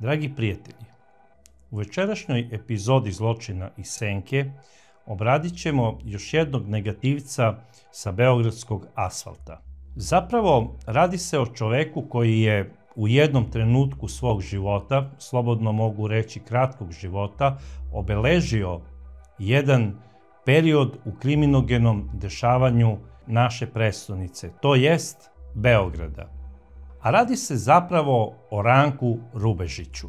Dragi prijatelji, u večerašnjoj epizodi Zločina iz senke obradit ćemo još jednog negativca sa beogradskog asfalta. Zapravo, radi se o čoveku koji je u jednom trenutku svog života, slobodno mogu reći kratkog života, obeležio jedan period u kriminogenom dešavanju naše prestonice, to jest Beograda. A radi se zapravo o Ranku Rubežiću.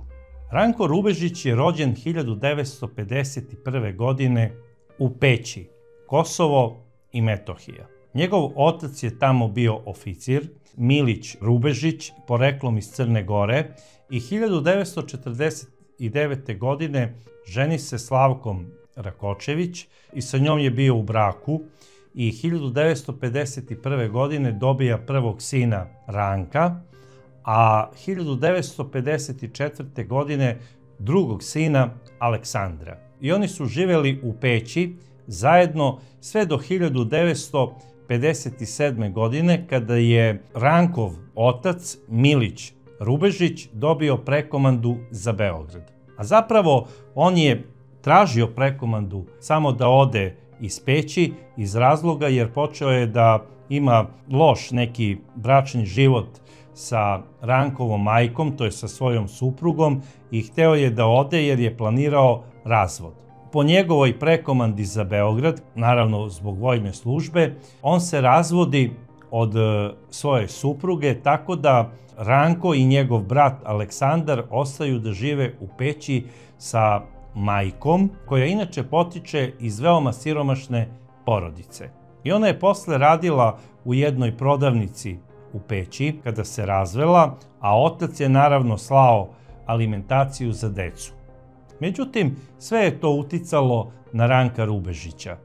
Ranko Rubežić je rođen 1951. godine u Peći, Kosovo i Metohija. Njegov otac je tamo bio oficir, Milić Rubežić, poreklom iz Crne Gore, i 1949. godine ženi se Slavkom Rakočević i sa njom je bio u braku i 1951. godine dobija prvog sina Ranka, a 1954. godine drugog sina Aleksandra. I oni su živeli u Peći zajedno sve do 1957. godine kada je Rankov otac Milić Rubežić dobio prekomandu za Beograd. A zapravo on je tražio prekomandu samo da ode iz Peći iz razloga jer počeo je da ima loš neki bračni život sa Rankovom majkom, to je sa svojom suprugom, i hteo je da ode jer je planirao razvod. Po njegovoj prekomandi za Beograd, naravno zbog vojne službe, on se razvodi od svoje supruge tako da Ranko i njegov brat Aleksandar ostaju da žive u Peći sa majkom, koja inače potiče iz veoma siromašne porodice. I ona je posle radila u jednoj prodavnici u Peći kada se razvela, a otac je naravno slao alimentaciju za decu. Međutim, sve je to uticalo na Ranka Rubežića.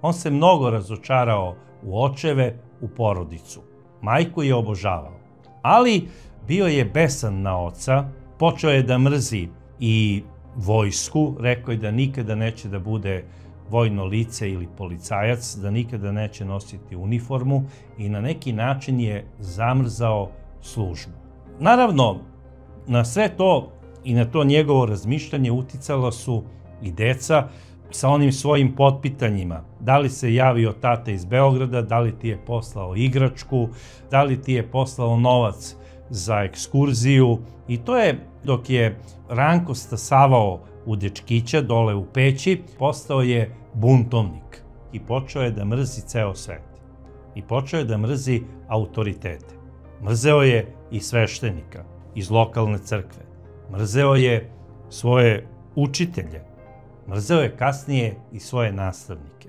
On se mnogo razočarao u očeve, u porodicu. Majku je obožavao. Ali bio je besan na oca, počeo je da mrzi i vojsku, rekao je da nikada neće da bude vojno lice ili policajac, da nikada neće nositi uniformu i na neki način je zamrzao službu. Naravno, na sve to i na to njegovo razmišljanje uticala su i deca sa onim svojim potpitanjima. Da li se javio tata iz Beograda, da li ti je poslao igračku, da li ti je poslao novac za ekskurziju. I to je, dok je Ranko stasavao u dečkića dole u Peći, postao je buntovnik i počeo je da mrzi ceo svet. I počeo je da mrzi autoritete. Mrzeo je i sveštenika iz lokalne crkve. Mrzeo je svoje učitelje. Mrzeo je kasnije i svoje nastavnike.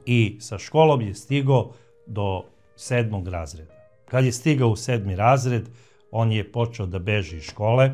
I sa školom je stigao do 7. razreda. Kad je stigao u 7. razred, on je počeo da beži iz škole,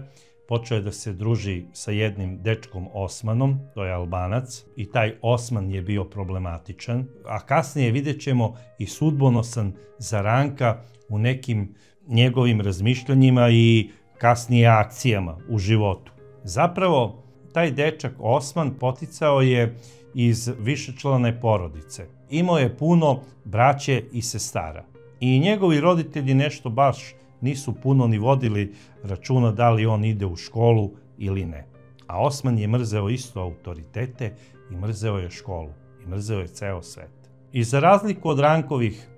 počeo je da se druži sa jednim dečkom Osmanom, to je Albanac, i taj Osman je bio problematičan, a kasnije vidjet ćemo i sudbonosan za Ranka u nekim njegovim razmišljanjima i kasnije akcijama u životu. Zapravo, taj dečak Osman poticao je iz višečlane porodice. Imao je puno braće i sestara. I njegovi roditelji nešto baš nisu puno ni vodili računa da li on ide u školu ili ne. A Osman je mrzeo isto autoritete i mrzeo je školu i mrzeo je ceo svet. I za razliku od Rankovih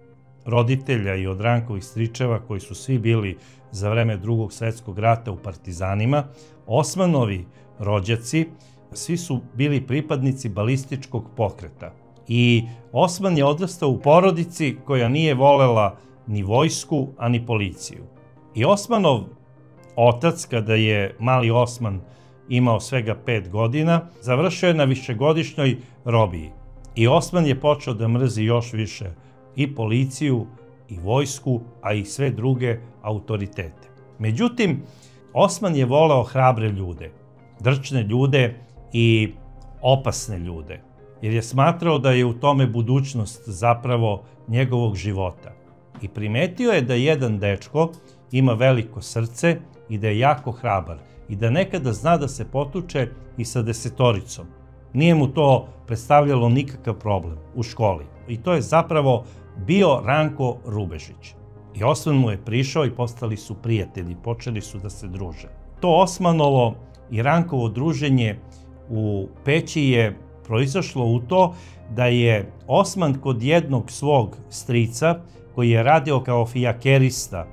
roditelja i od Rankovih stričeva koji su svi bili za vreme Drugog svjetskog rata u partizanima, Osmanovi rođaci svi su bili pripadnici balističkog pokreta. I Osman je odrastao u porodici koja nije volela ni vojsku, a ni policiju. I Osmanov otac, kada je mali Osman imao svega 5 godina, završio je na višegodišnjoj robiji. I Osman je počeo da mrzi još više i policiju, i vojsku, a i sve druge autoritete. Međutim, Osman je voleo hrabre ljude, drčne ljude i opasne ljude, jer je smatrao da je u tome budućnost zapravo njegovog života. I primetio je da jedan dečko ima veliko srce i da je jako hrabar i da nekada zna da se potuče i sa 10-toricom. Nije mu to predstavljalo nikakav problem u školi. I to je zapravo bio Ranko Rubežić. I Osman mu je prišao i postali su prijatelji, počeli su da se druže. to Osmanovo i Rankovo druženje u Peći je proizašlo u to da je Osman kod jednog svog strica, koji je radio kao fijakerista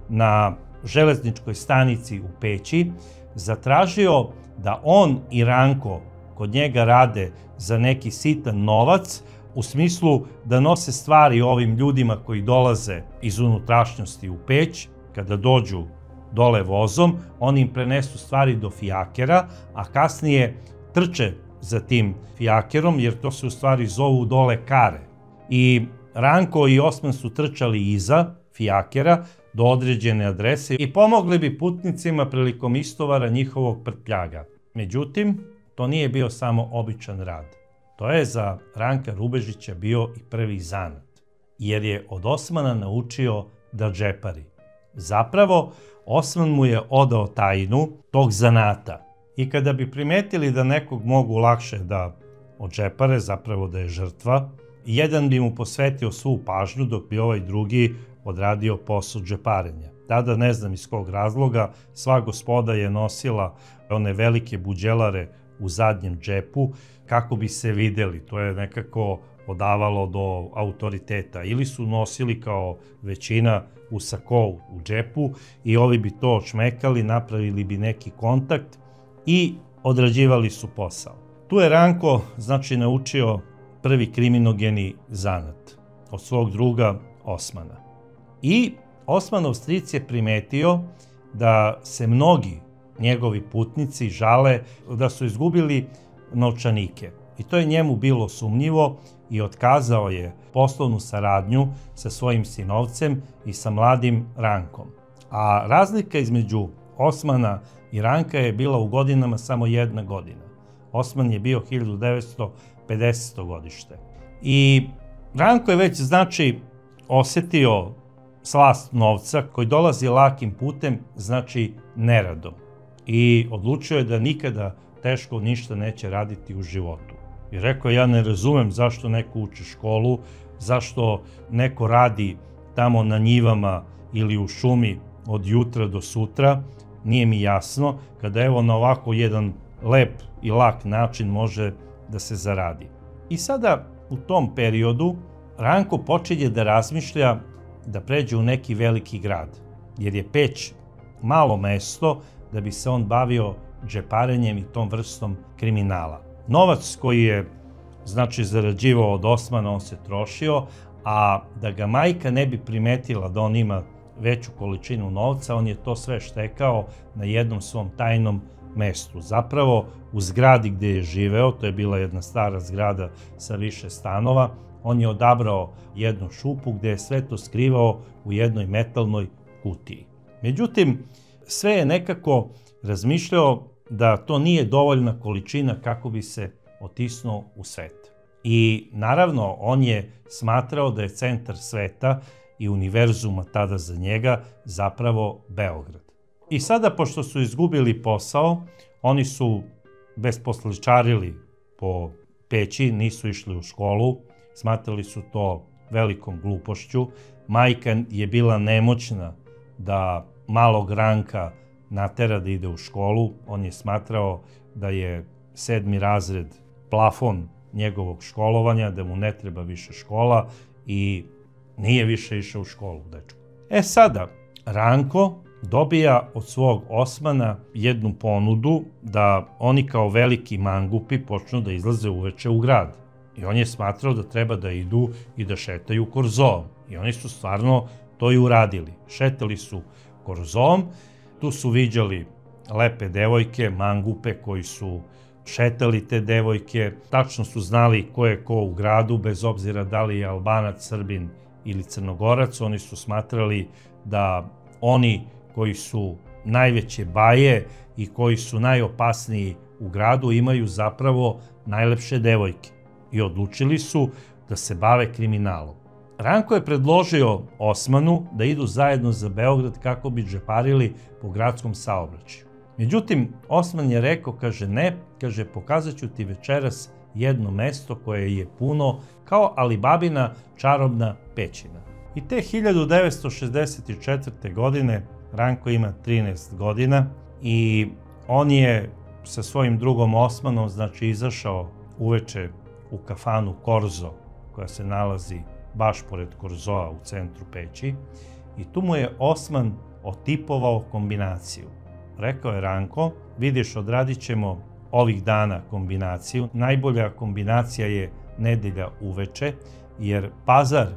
na železničkoj stanici u Peći, zatražio da on i Ranko kod njega rade za neki sitan novac, u smislu da nose stvari ovim ljudima koji dolaze iz unutrašnjosti u Peć. Kada dođu dole vozom, oni im prenesu stvari do fijakera, a kasnije trče za tim fijakerom, jer to se u stvari zovu dole kare. I Ranko i Osman su trčali iza fijakera do određene adrese i pomogli bi putnicima prilikom istovara njihovog prtljaga. Međutim, to nije bio samo običan rad. To je za Ranka Rubežića bio i prvi zanat, jer je od Osmana naučio da džepari. Zapravo, Osman mu je odao tajnu tog zanata i kada bi primetili da nekog mogu lakše da odžepare, zapravo da je žrtva, jedan bi mu posvetio svu pažnju, dok bi ovaj drugi odradio posao džeparenja. Tada, ne znam iz kog razloga, sva gospoda je nosila one velike buđelare u zadnjem džepu kako bi se videli. To je nekako odavalo do autoriteta. Ili su nosili kao većina u sakou u džepu i ovi bi to odšmekali, napravili bi neki kontakt i odrađivali su posao. Tu je Ranko, znači, naučio prvi kriminogeni zanat od svog druga Osmana. I Osmanov stric je primetio da se mnogi njegovi putnici žale da su izgubili novčanike. I to je njemu bilo sumnjivo i otkazao je poslovnu saradnju sa svojim sinovcem i sa mladim Rankom. A razlika između Osmana i Ranka je bila u godinama samo 1 godina. Osman je bio 1950. godište. I Ranko je već, znači, osetio slast novca koji dolazi lakim putem, znači neradom. I odlučio je da nikada teško ništa neće raditi u životu. I rekao, ja ne razumem zašto neko uči školu, zašto neko radi tamo na njivama ili u šumi od jutra do sutra, nije mi jasno, kada evo na ovako jedan lep i lak način može da se zaradi. I sada u tom periodu Ranko počinje da razmišlja da pređe u neki veliki grad, jer je Peć malo mesto da bi se on bavio džeparenjem i tom vrstom kriminala. Novac koji je, znači, zarađivao od Osmana, on se trošio, a da ga majka ne bi primetila da on ima veću količinu novca, on je to sve štekao na jednom svom tajnom mestu. Zapravo, u zgradi gde je živeo, to je bila jedna stara zgrada sa više stanova, on je odabrao jednu šupu gde je sve to skrivao u jednoj metalnoj kutiji. Međutim, sve je nekako razmišljao da to nije dovoljna količina kako bi se otisnuo u svet. I naravno, on je smatrao da je centar sveta i univerzuma tada za njega zapravo Beograd. I sada, pošto su izgubili posao, oni su besposličarili po Peći, nisu išli u školu, smatrali su to velikom glupošću. Majka je bila nemoćna da malog Ranka natera da ide u školu. On je smatrao da je 7. razred plafon njegovog školovanja, da mu ne treba više škola i nije više išao u školu, dečko. Sada, Ranko dobija od svog Osmana jednu ponudu da oni kao veliki mangupi počnu da izlaze uveče u grad. I on je smatrao da treba da idu i da šetaju korzoom. I oni su stvarno to i uradili. Šetali su korzoom, tu su viđali lepe devojke, mangupe koji su šetali te devojke, tačno su znali ko je ko u gradu, bez obzira da li je Albanac, Srbin ili Crnogorac. Oni su smatrali da oni koji su najveće baje i koji su najopasniji u gradu imaju zapravo najlepše devojke. I odlučili su da se bave kriminalom. Ranko je predložio Osmanu da idu zajedno za Beograd kako bi džeparili po gradskom saobraćaju. Međutim, Osman je rekao, kaže, ne, kaže, pokazat ću ti večeras jedno mesto koje je puno kao Alibabina čarobna pećina. I te 1964. godine Ranko ima 13 godina i on je sa svojim drugom Osmanom, znači, izašao uveče u kafanu Korzo, koja se nalazi baš pored Korzoa u centru Peći, i tu mu je Osman otipovao kombinaciju. Rekao je: Ranko, vidiš, odradit ćemo ovih dana kombinaciju. Najbolja kombinacija je nedelja uveče, jer pazar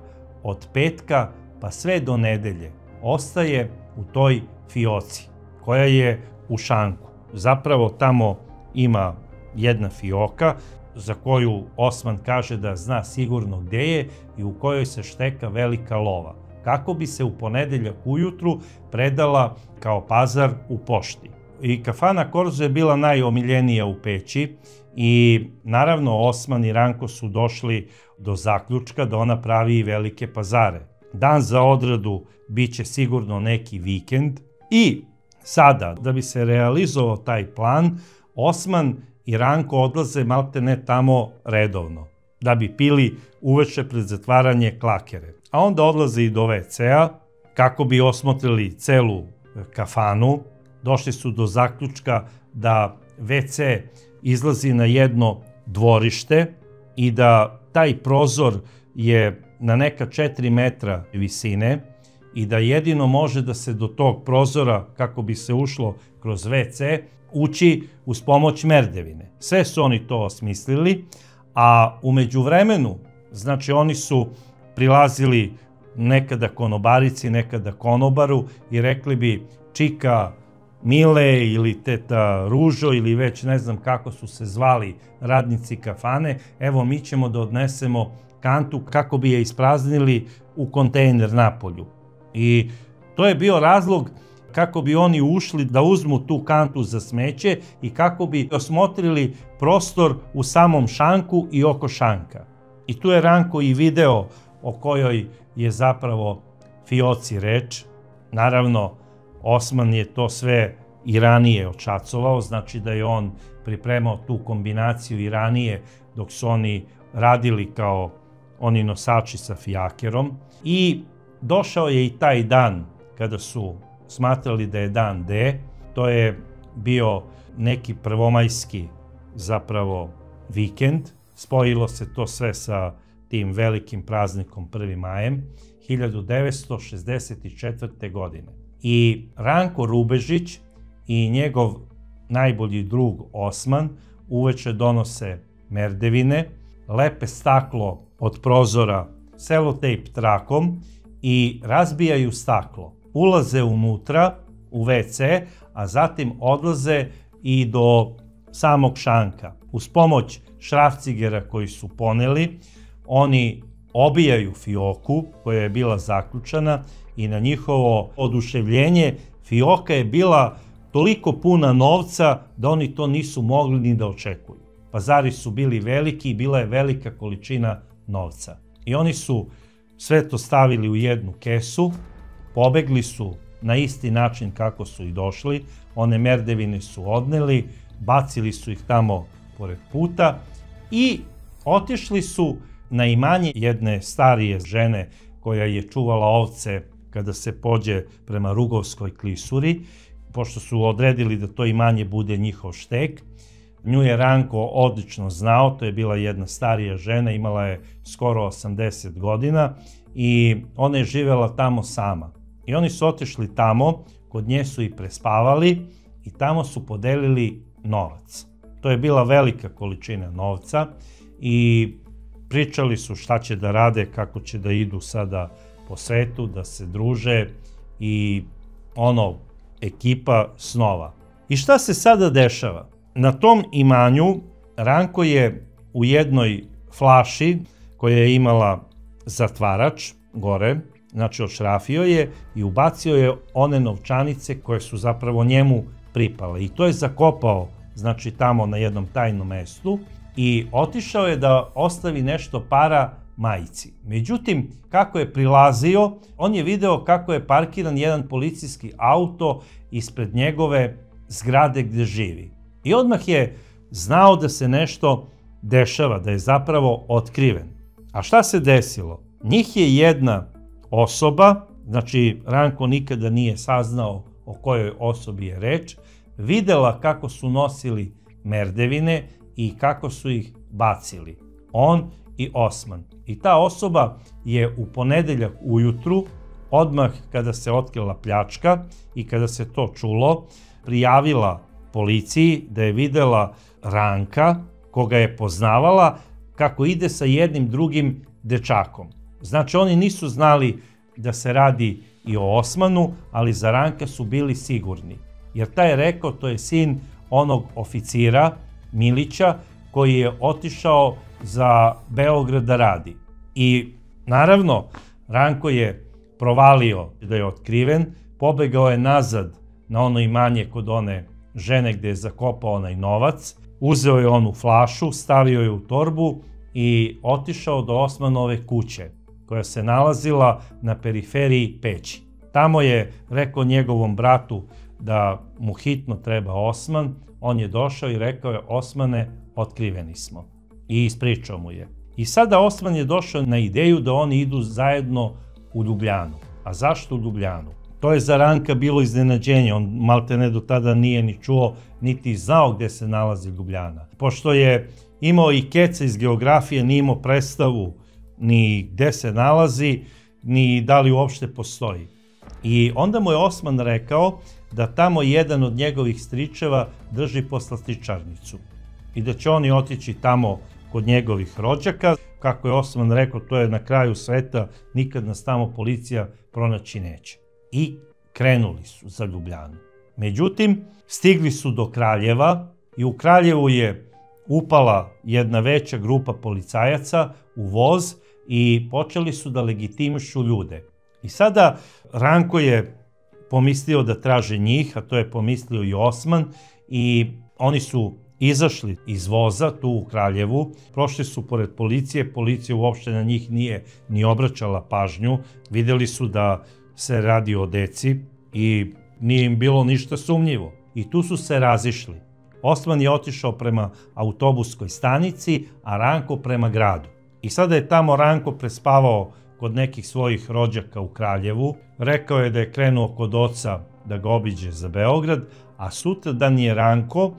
od petka pa sve do nedelje ostaje u toj fioci, koja je u šanku. Zapravo tamo ima jedna fioka za koju Osman kaže da zna sigurno gde je i u kojoj se šteka velika lova, kako bi se u ponedeljak ujutru predala kao pazar u pošti. I kafana Korzo je bila najomiljenija u Peći i naravno Osman i Ranko su došli do zaključka da ona pravi i velike pazare. Dan za odradu bit će sigurno neki vikend i sada, da bi se realizovao taj plan, Osman i Ranko odlaze maltene tamo redovno, da bi pili uveče pred zatvaranje klakere. A onda odlaze i do WC-a kako bi osmotrili celu kafanu. Došli su do zaključka da WC izlazi na jedno dvorište i da taj prozor je na neka 4 metra visine i da jedino može da se do tog prozora, kako bi se ušlo kroz WC, ući uz pomoć merdevine. Sve su oni to osmislili, a u međuvremenu, znači, oni su prilazili nekada konobarici, nekada konobaru i rekli bi: čika Mile ili teta Ružo ili već ne znam kako su se zvali radnici kafane, evo mi ćemo da odnesemo kantu kako bi je ispraznili u kontejner napolju. I to je bio razlog kako bi oni ušli da uzmu tu kantu za smeće i kako bi osmotrili prostor u samom šanku i oko šanka. I tu je Ranko i video o kojoj je zapravo fioci reč. Naravno, Osman je to sve i ranije odšacovao, znači da je on pripremao tu kombinaciju i ranije dok su oni radili kao oni nosači sa fijakerom. I došao je i taj dan kada su smatrali da je dan D. To je bio neki prvomajski zapravo vikend. Spojilo se to sve sa tim velikim praznikom 1. majem 1964. godine. I Ranko Rubežić i njegov najbolji drug Osman uveče donose merdevine, lepe staklo od prozora selotejp trakom i razbijaju staklo. Ulaze unutra u WC, a zatim odlaze i do samog šanka. Uz pomoć šrafcigera koji su poneli, oni obijaju fioku koja je bila zaključana i na njihovo oduševljenje fioka je bila toliko puna novca da oni to nisu mogli ni da očekuju. Pazari su bili veliki i bila je velika količina novca. I oni su sve to stavili u jednu kesu, pobegli su na isti način kako su i došli, one merdevine su odneli, bacili su ih tamo pored puta i otišli su na imanje jedne starije žene koja je čuvala ovce kada se pođe prema Rugovskoj klisuri, pošto su odredili da to imanje bude njihov štek. Nju je Ranko odlično znao, to je bila jedna starija žena, imala je skoro 80 godina i ona je živela tamo sama. I oni su otišli tamo, kod nje su i prespavali i tamo su podelili novac. To je bila velika količina novca i pričali su šta će da rade, kako će da idu sada po svetu, da se druže i ekipa snova. I šta se sada dešava? Na tom imanju Ranko je u jednoj flaši koja je imala zatvarač gore, znači odšrafio je i ubacio je one novčanice koje su zapravo njemu pripale. I to je zakopao, znači tamo na jednom tajnom mestu i otišao je da ostavi nešto para majici. Međutim, kako je prilazio, on je video kako je parkiran jedan policijski auto ispred njegove zgrade gde živi. I odmah je znao da se nešto dešava, da je zapravo otkriven. A šta se desilo? Njih je jedna osoba, znači Ranko nikada nije saznao o kojoj osobi je reč, videla kako su nosili merdevine i kako su ih bacili. On i Osman. I ta osoba je u ponedeljak ujutru, odmah kada se otkrila pljačka i kada se to čulo, prijavila policiji da je videla Ranka, koga je poznavala, kako ide sa jednim drugim dečakom. Znači, oni nisu znali da se radi i o Osmanu, ali za Ranka su bili sigurni. Jer taj je rekao, to je sin onog oficira, Milića, koji je otišao za Beograd da radi. I naravno, Ranko je provalio da je otkriven, pobegao je nazad na ono imanje kod one žene gde je zakopao onaj novac, uzeo je onu flašu, stavio je u torbu i otišao do Osmanove kuće, koja se nalazila na periferiji Peći. Tamo je rekao njegovom bratu da mu hitno treba Osman, on je došao i rekao je: Osmane, otkriveni smo. I ispričao mu je. I sada Osman je došao na ideju da oni idu zajedno u Ljubljanu. A zašto u Ljubljanu? To je za Ranka bilo iznenađenje, on maltene do tada nije ni čuo, niti znao gde se nalazi Ljubljana. Pošto je imao i keca iz geografije, nije imao predstavu ni gde se nalazi, ni da li uopšte postoji. I onda mu je Osman rekao da tamo jedan od njegovih stričeva drži poslastičarnicu i da će oni otići tamo kod njegovih rođaka. Kako je Osman rekao, to je na kraju sveta, nikad nas tamo policija pronaći neće. I krenuli su za Ljubljanu. Međutim, stigli su do Kraljeva i u Kraljevu je upala jedna veća grupa policajaca u voz i počeli su da legitimišu ljude. I sada Ranko je pomislio da traže njih, a to je pomislio i Osman, i oni su izašli iz voza tu u Kraljevu, prošli su pored policije, policija uopšte na njih nije ni obraćala pažnju, videli su da se radi o deci i nije im bilo ništa sumnjivo. I tu su se razišli. Osman je otišao prema autobuskoj stanici, a Ranko prema gradu. I sada je tamo Ranko prespavao kod nekih svojih rođaka u Kraljevu, rekao je da je krenuo kod oca da ga obiđe za Beograd, a sutradan je Ranko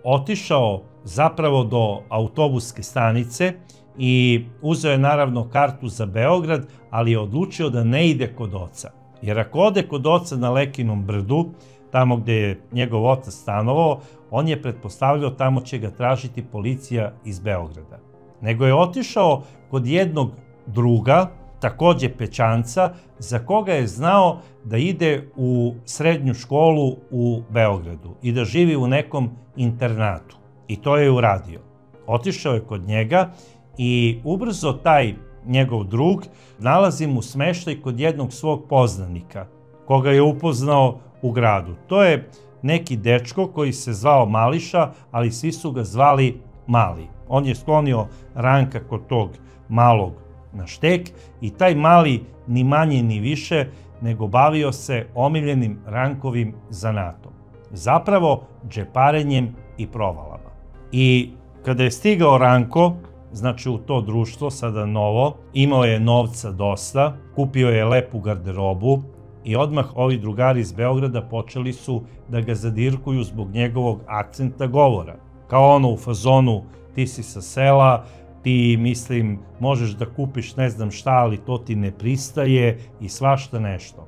otišao zapravo do autobuske stanice i uzeo je naravno kartu za Beograd, ali je odlučio da ne ide kod oca. Jer ako ode kod oca na Lekinom brdu, tamo gde je njegov otac stanovao, on je pretpostavljao tamo će ga tražiti policija iz Beograda. Nego je otišao kod jednog druga, takođe Pećanca, za koga je znao da ide u srednju školu u Beogradu i da živi u nekom internatu. I to je uradio. Otišao je kod njega i ubrzo taj njegov drug nalazi mu smeštaj kod jednog svog poznanika, koga je upoznao u gradu. To je neki dečko koji se zvao Mališa, ali svi su ga zvali Mali. On je sklonio Ranka kod tog malog na štek i taj Mali ni manje ni više nego bavio se omiljenim Rankovim zanatom. Zapravo džeparenjem i provalama. I kada je stigao Ranko, znači u to društvo, sada novo, imao je novca dosta, kupio je lepu garderobu i odmah ovi drugari iz Beograda počeli su da ga zadirkuju zbog njegovog akcenta govora. Kao ono u fazonu, ti si sa sela, ti, mislim, možeš da kupiš ne znam šta, ali to ti ne pristaje i svašta nešto.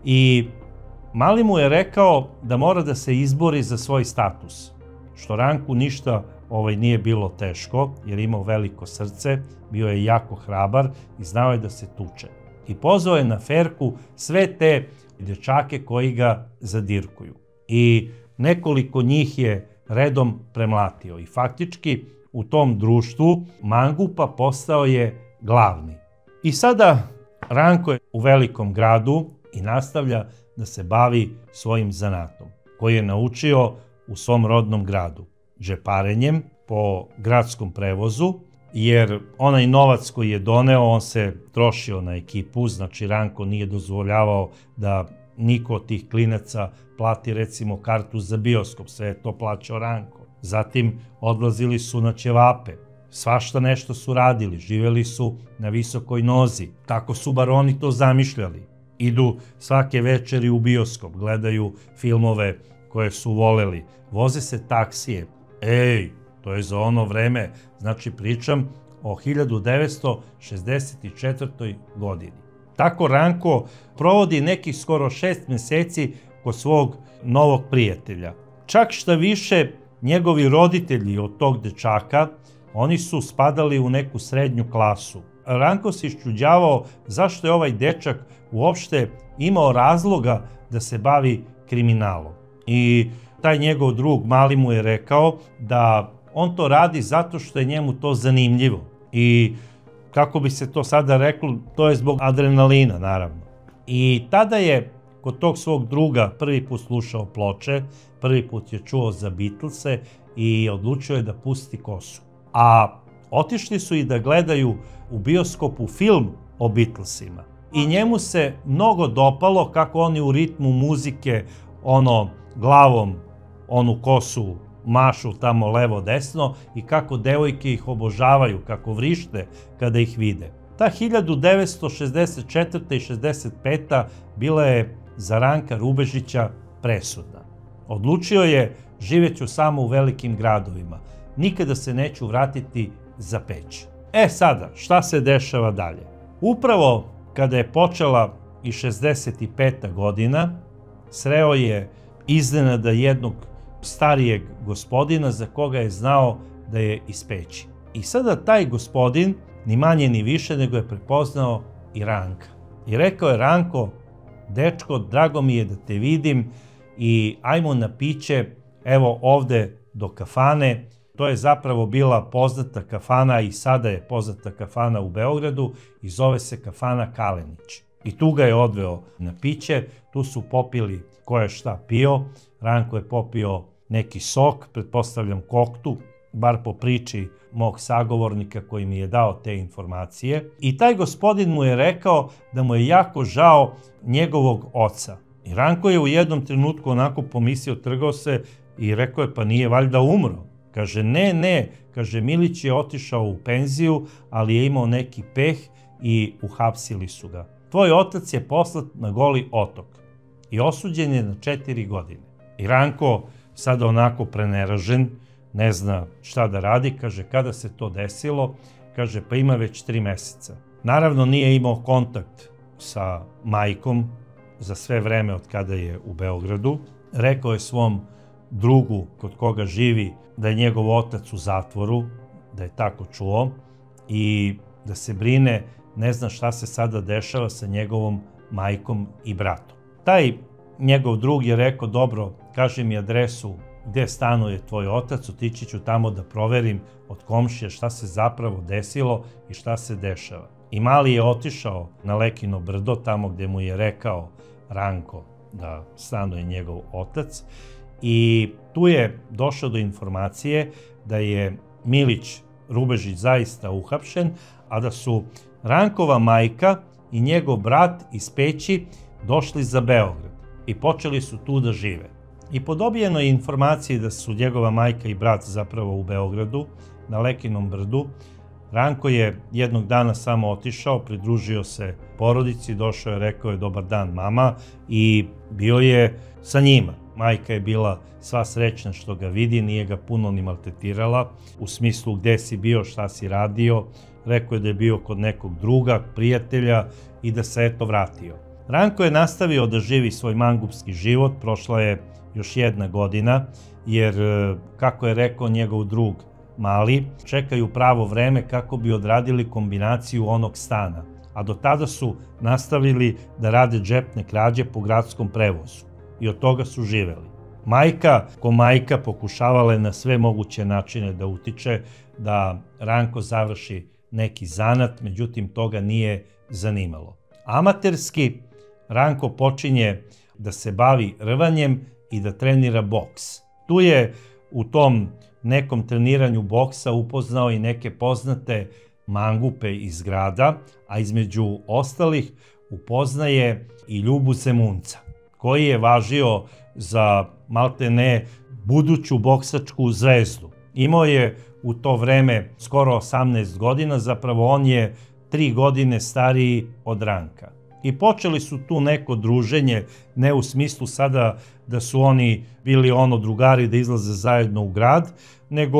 I Mali mu je rekao da mora da se izbori za svoj status, što Ranku ništa nije bilo teško, jer imao veliko srce, bio je jako hrabar i znao je da se tuče. I pozvao je na ferku sve te dječake koji ga zadirkuju. I nekoliko njih je redom premlatio. I faktički u tom društvu Mangupa postao je glavni. I sada Ranko je u velikom gradu i nastavlja da se bavi svojim zanatom, koji je naučio u svom rodnom gradu. Džeparenjem po gradskom prevozu, jer onaj novac koji je doneo, on se trošio na ekipu, znači Ranko nije dozvoljavao da niko od tih klinaca plati recimo kartu za bioskop, sve je to plaćao Ranko. Zatim odlazili su na ćevape, svašta nešto su radili, živeli su na visokoj nozi, tako su bar oni to zamišljali. Idu svake večeri u bioskop, gledaju filmove koje su voleli, voze se taksije. Ej, to je za ono vreme, znači pričam o 1964. godini. Tako Ranko provodi nekih skoro 6 meseci kod svog novog prijatelja. Čak šta više, njegovi roditelji od tog dečaka, oni su spadali u neku srednju klasu. Ranko se iščuđavao zašto je ovaj dečak uopšte imao razloga da se bavi kriminalom. I taj njegov drug Mali mu je rekao da on to radi zato što je njemu to zanimljivo. I kako bi se to sada reklo, to je zbog adrenalina, naravno. I tada je kod tog svog druga prvi put slušao ploče, prvi put je čuo za Beatlese i odlučio je da pusti kosu. A otišli su i da gledaju u bioskopu film o Beatlesima. I njemu se mnogo dopalo kako oni u ritmu muzike, glavom, onu kosu mašu tamo levo desno i kako devojke ih obožavaju, kako vrište kada ih vide. Ta 1964. i 65. bila je za Ranka Rubežića presudna. Odlučio je živeću samo u velikim gradovima. Nikada se neću vratiti za Peć. Sada, šta se dešava dalje? Upravo kada je počela i 65. godina, sreo je iznenada jednog starijeg gospodina za koga je znao da je iz Peći. I sada taj gospodin, ni manje ni više, nego je prepoznao i Ranka. I rekao je: Ranko, dečko, drago mi je da te vidim i ajmo na piće, evo ovde do kafane. To je zapravo bila poznata kafana i sada je poznata kafana u Beogradu i zove se kafana Kalenić. I tu ga je odveo na piće, tu su popili ko je šta pio. Ranko je popio neki sok, pretpostavljam koktu, bar po priči mog sagovornika koji mi je dao te informacije. I taj gospodin mu je rekao da mu je jako žao njegovog oca. I Ranko je u jednom trenutku onako pomislio, trgao se i rekao je: pa nije valjda umro? Kaže: ne, kaže, Milić je otišao u penziju, ali je imao neki peh i uhapsili su ga. Tvoj otac je poslat na Goli otok i osuđen je na 4 godine. I Ranko, sada onako preneražen, ne zna šta da radi, kaže: kada se to desilo? Kaže: pa ima već 3 meseca. Naravno nije imao kontakt sa majkom za sve vreme od kada je u Beogradu. Rekao je svom drugu kod koga živi da je njegov otac u zatvoru, da je tako čuo i da se brine, ne zna šta se sada dešava sa njegovom majkom i bratom. Taj njegov drug je rekao: dobro, kaži mi adresu gde stanuje tvoj otac, otići ću tamo da proverim od komšije šta se zapravo desilo i šta se dešava. I Mali je otišao na Lekino brdo, tamo gde mu je rekao Ranko da stanuje njegov otac, i tu je došao do informacije da je Milić Rubežić zaista uhapšen, a da su Rankova majka i njegov brat iz Peći došli za Beograd i počeli su tu da žive. I po dobijenoj informaciji da su njegova majka i brat zapravo u Beogradu, na Lekinom brdu, Ranko je jednog dana samo otišao, pridružio se porodici, došao je, rekao je: dobar dan mama, i bio je sa njima. Majka je bila sva srećna što ga vidi, nije ga puno ni maltretirala, u smislu gde si bio, šta si radio. Rekao je da je bio kod nekog druga, prijatelja i da se eto vratio. Ranko je nastavio da živi svoj mangupski život, prošla je još 1 godina, jer, kako je rekao njegov drug Mali, čekaju pravo vreme kako bi odradili kombinaciju onog stana, a do tada su nastavili da rade džepne krađe po gradskom prevozu i od toga su živeli. Majka, ko majka, pokušavala je na sve moguće načine da utiče da Ranko završi neki zanat, međutim toga nije zanimalo. Amaterski Ranko počinje da se bavi rvanjem i da trenira boks. Tu je u tom nekom treniranju boksa upoznao i neke poznate mangupe iz grada, a između ostalih upoznaje i Ljubu Zemunca, koji je važio za maltene buduću boksačku zvezdu. Imao je u to vreme skoro 18 godina, zapravo on je 3 godine stariji od Ranka. I počeli su tu neko druženje, ne u smislu sada da su oni bili drugari da izlaze zajedno u grad, nego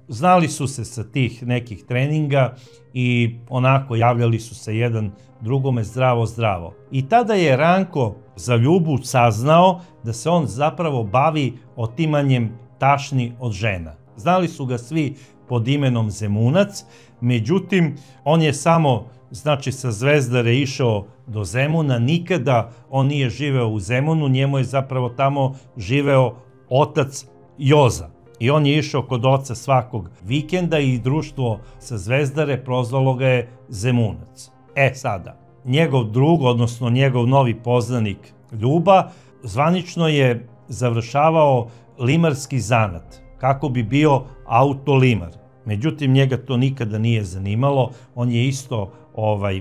znali su se sa tih nekih treninga i onako javljali su se jedan drugome zdravo. I tada je Ranko za Ljubu saznao da se on zapravo bavi otimanjem tašni od žena. Znali su ga svi pod imenom Zemunac, međutim, on je samo, znači, sa Zvezdare išao do Zemuna, nikada on nije živeo u Zemunu, njemu je zapravo tamo živeo otac Joza. I on je išao kod oca svakog vikenda i društvo sa Zvezdare prozvalo ga je Zemunac. Sada, njegov drug, odnosno njegov novi poznanik Ljuba, zvanično je završavao limarski zanat, kako bi bio autolimar. Međutim, njega to nikada nije zanimalo, on je isto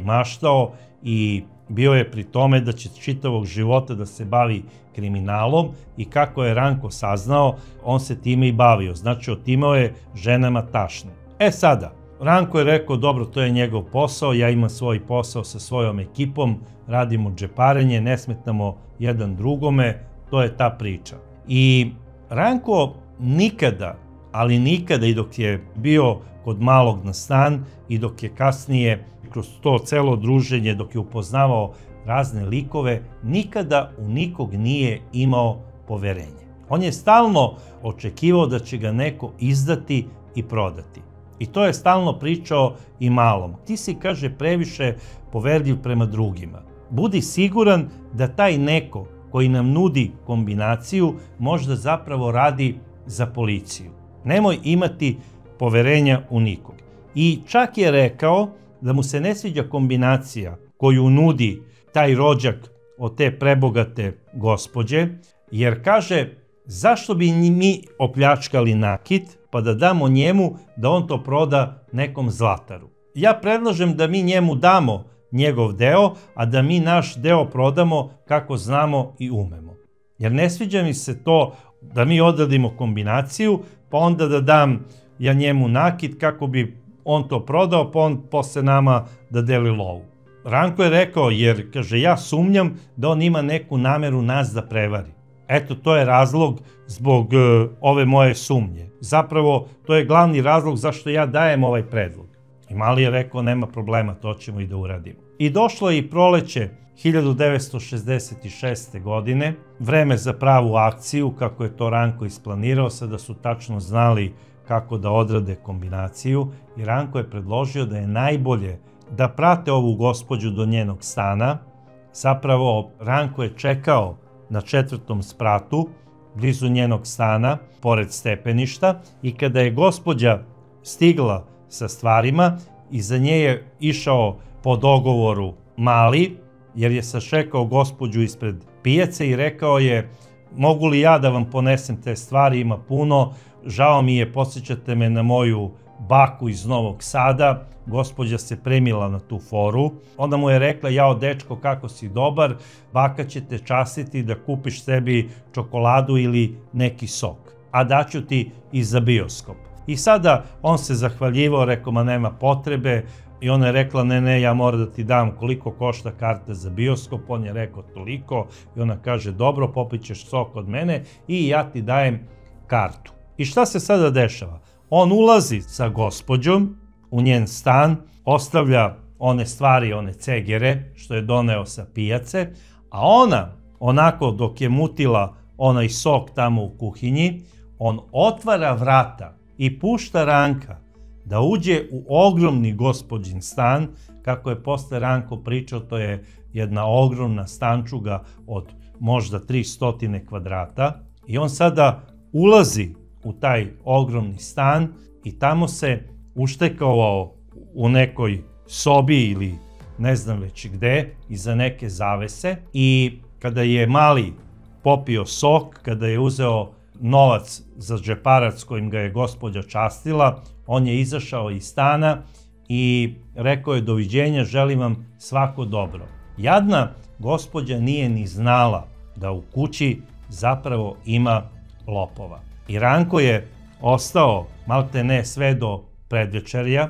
maštao i bio je pri tome da će čitavog života da se bavi kriminalom i kako je Ranko saznao, on se time i bavio, znači otimao je ženama tašne. Sada, Ranko je rekao, dobro, to je njegov posao, ja imam svoj posao sa svojom ekipom, radimo džeparenje, ne smetamo jedan drugome, to je ta priča. I Ranko nikada, ali nikada, i dok je bio kod Malog na stan i dok je kasnije kroz to celo druženje, dok je upoznavao razne likove, nikada u nikog nije imao poverenje. On je stalno očekivao da će ga neko izdati i prodati. I to je stalno pričao i Malom. Ti si, kaže, previše poverljiv prema drugima. Budi siguran da taj neko koji nam nudi kombinaciju možda zapravo radi za policiju. Nemoj imati poverenja u nikog. I čak je rekao da mu se ne sviđa kombinacija koju nudi taj rođak od te prebogate gospođe, jer kaže, zašto bi mi opljačkali nakit pa da damo njemu da on to proda nekom zlataru. Ja predlažem da mi njemu damo njegov deo, a da mi naš deo prodamo kako znamo i umemo. Jer ne sviđa mi se to da mi odradimo kombinaciju, pa onda da dam ja njemu nakit kako bi on to prodao, pa on posle nama da deli lovu. Ranko je rekao, jer, kaže, ja sumnjam da on ima neku nameru nas da prevari. Eto, to je razlog zbog ove moje sumnje. Zapravo, to je glavni razlog zašto ja dajem ovaj predlog. I Mali je rekao, nema problema, to ćemo i da uradimo. I došlo je i proleće 1966. godine, vreme za pravu akciju, kako je to Ranko isplanirao, sada su tačno znali kako da odrade kombinaciju i Ranko je predložio da je najbolje da prate ovu gospođu do njenog stana. Zapravo, Ranko je čekao na 4. spratu, blizu njenog stana, pored stepeništa, i kada je gospođa stigla sa stvarima, iza nje je išao po dogovoru Mali, jer je sašekao gospođu ispred pijace i rekao je, mogu li ja da vam ponesem te stvari, ima puno, žao mi je, podsjećate me na moju baku iz Novog Sada. Gospođa se premila na tu foru, onda mu je rekla, jao dečko, kako si dobar, baka će te častiti da kupiš sebi čokoladu ili neki sok, a daću ti i za bioskop. I sada on se zahvaljivao, rekao, ma nema potrebe, i ona je rekla, ne, ja moram da ti dam koliko košta karta za bioskop, on je rekao toliko, i ona kaže, dobro, popit ćeš sok od mene i ja ti dajem kartu. I šta se sada dešava? On ulazi sa gospođom u njen stan, ostavlja one stvari, one cegere što je doneo sa pijace, a ona, onako dok je mutila onaj sok tamo u kuhinji, on otvara vrata i pušta Ranka da uđe u ogromni gospođin stan. Kako je posle Ranko pričao, to je jedna ogromna stančuga od možda 300 kvadrata, i on sada ulazi u taj ogromni stan i tamo se uštekao u nekoj sobi ili ne znam već gde, iza neke zavese, i kada je Mali popio sok, kada je uzeo novac za džeparac kojim ga je gospođa častila, on je izašao iz stana i rekao je, doviđenja, želim vam svako dobro. Jadna gospođa nije ni znala da u kući zapravo ima lopova. I Ranko je ostao malte ne sve do predvečerja,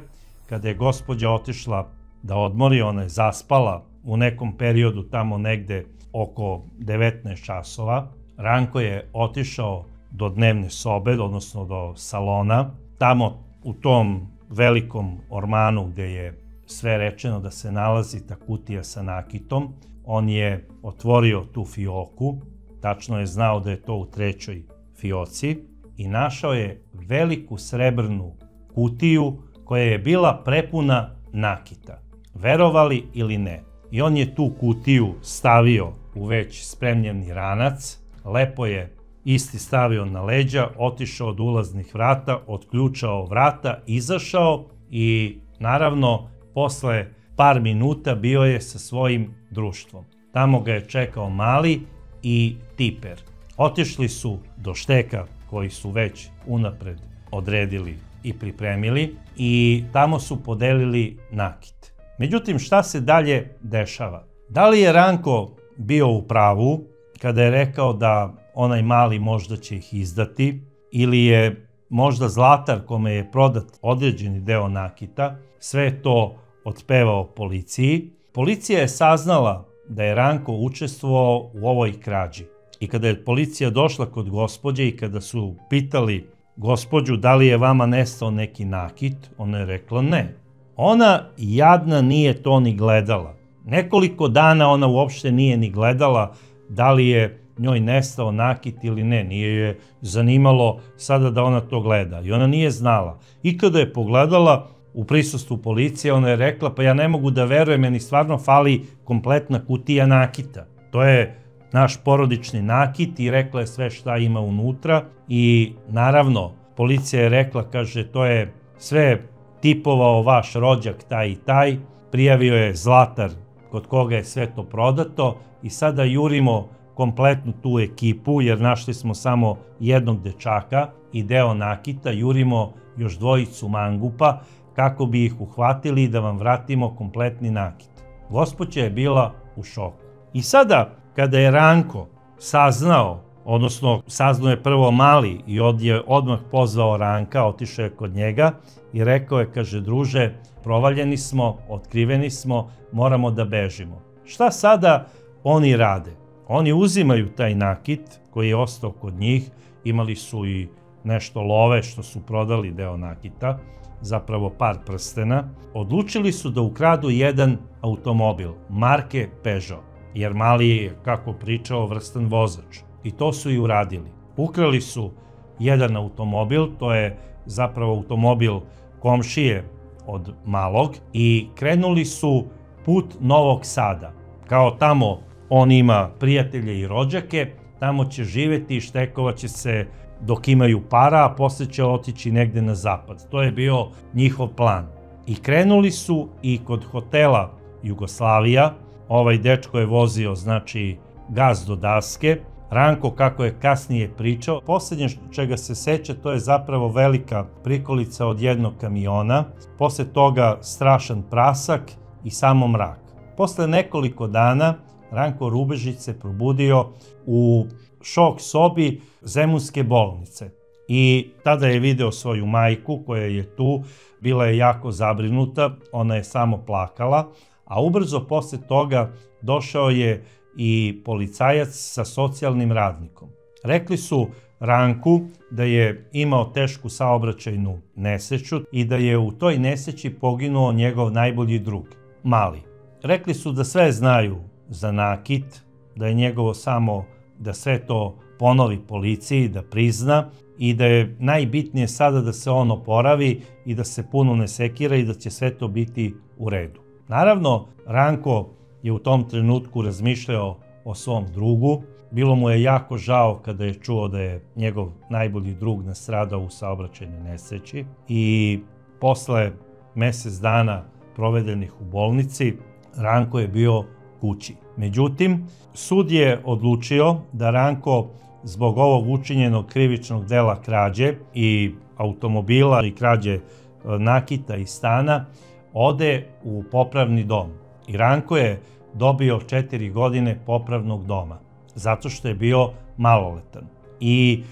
kada je gospođa otišla da odmori, ona je zaspala u nekom periodu tamo negde oko 19 časova. Ranko je otišao do dnevne sobe, odnosno do salona. Tamo u tom velikom ormanu gde je sve rečeno da se nalazi ta kutija sa nakitom, on je otvorio tu fioku, tačno je znao da je to u 3. fioci i našao je veliku srebrnu kutiju koja je bila prepuna nakita. Verovali ili ne. I on je tu kutiju stavio u već spremljeni ranac, lepo je isti stavio na leđa, otišao od ulaznih vrata, otključao vrata, izašao i naravno posle par minuta bio je sa svojim društvom. Tamo ga je čekao Mali i Tiper. Otišli su do šteka koji su već unapred odredili i pripremili i tamo su podelili nakit. Međutim, šta se dalje dešava? Da li je Ranko bio u pravu kada je rekao da onaj Mali možda će ih izdati ili je možda Zlatar kome je prodat određeni deo nakita sve to otpevao policiji? Policija je saznala da je Ranko učestvovao u ovoj krađi. I kada je policija došla kod gospođe i kada su pitali gospođu da li je vama nestao neki nakit, ona je rekla ne. Ona jadna nije to ni gledala. Nekoliko dana ona uopšte nije ni gledala da li je njoj nestao nakit ili ne. Nije je zanimalo sada da ona to gleda. I ona nije znala. I kada je pogledala u prisustvu policije, ona je rekla pa ja ne mogu da verujem, meni stvarno fali kompletna kutija nakita. To je naš porodični nakit i rekla je sve šta ima unutra i naravno policija je rekla, kaže, to je sve tipovao vaš rođak taj i taj, prijavio je Zlatar kod koga je sve to prodato i sada jurimo kompletnu tu ekipu jer našli smo samo jednog dečaka i deo nakita, jurimo još 2 mangupa kako bi ih uhvatili i da vam vratimo kompletni nakit. Gospođa je bila u šoku. I sada kada je Ranko saznao, odnosno saznao je prvo Mali i je odmah pozvao Ranka, otišao je kod njega i rekao je, kaže, druže, provaljeni smo, otkriveni smo, moramo da bežimo. Šta sada oni rade? Oni uzimaju taj nakit koji je ostao kod njih, imali su i nešto love što su prodali deo nakita, zapravo par prstena, odlučili su da ukradu jedan automobil marke Peugeot, jer Mali je, kako pričao, vrstan vozač. I to su i uradili. Ukrali su jedan automobil, to je zapravo automobil komšije od Malog i krenuli su put Novog Sada. Kao tamo on ima prijatelje i rođake, tamo će živeti i štekovaće se dok imaju para, a posle će otići negde na zapad. To je bio njihov plan. I krenuli su i kod hotela Jugoslavija, ovaj dečko je vozio, znači, gas do daske. Ranko, kako je kasnije pričao, poslednje čega se seća, to je zapravo velika prikolica od jednog kamiona, posle toga strašan prasak i samo mrak. Posle nekoliko dana Ranko Rubežić se probudio u šok sobi Zemunske bolnice i tada je video svoju majku koja je tu, bila je jako zabrinuta, ona je samo plakala, a ubrzo posle toga došao je i policajac sa socijalnim radnikom. Rekli su Ranku da je imao tešku saobraćajnu nesreću i da je u toj nesreći poginuo njegov najbolji drug, Mali. Rekli su da sve znaju za nakit, da je njegovo samo da sve to ponovi policiji, da prizna i da je najbitnije sada da se on oporavi i da se puno ne sekira i da će sve to biti u redu. Naravno, Ranko je u tom trenutku razmišljao o svom drugu. Bilo mu je jako žao kada je čuo da je njegov najbolji drug nastradao u saobraćajnoj nesreći i posle mesec dana provedenih u bolnici, Ranko je bio kući. Međutim, sud je odlučio da Ranko zbog ovog učinjenog krivičnog dela krađe i automobila i krađe nakita i stana ode u popravni dom. I Ranko je dobio 4 godine popravnog doma, zato što je bio maloletan. I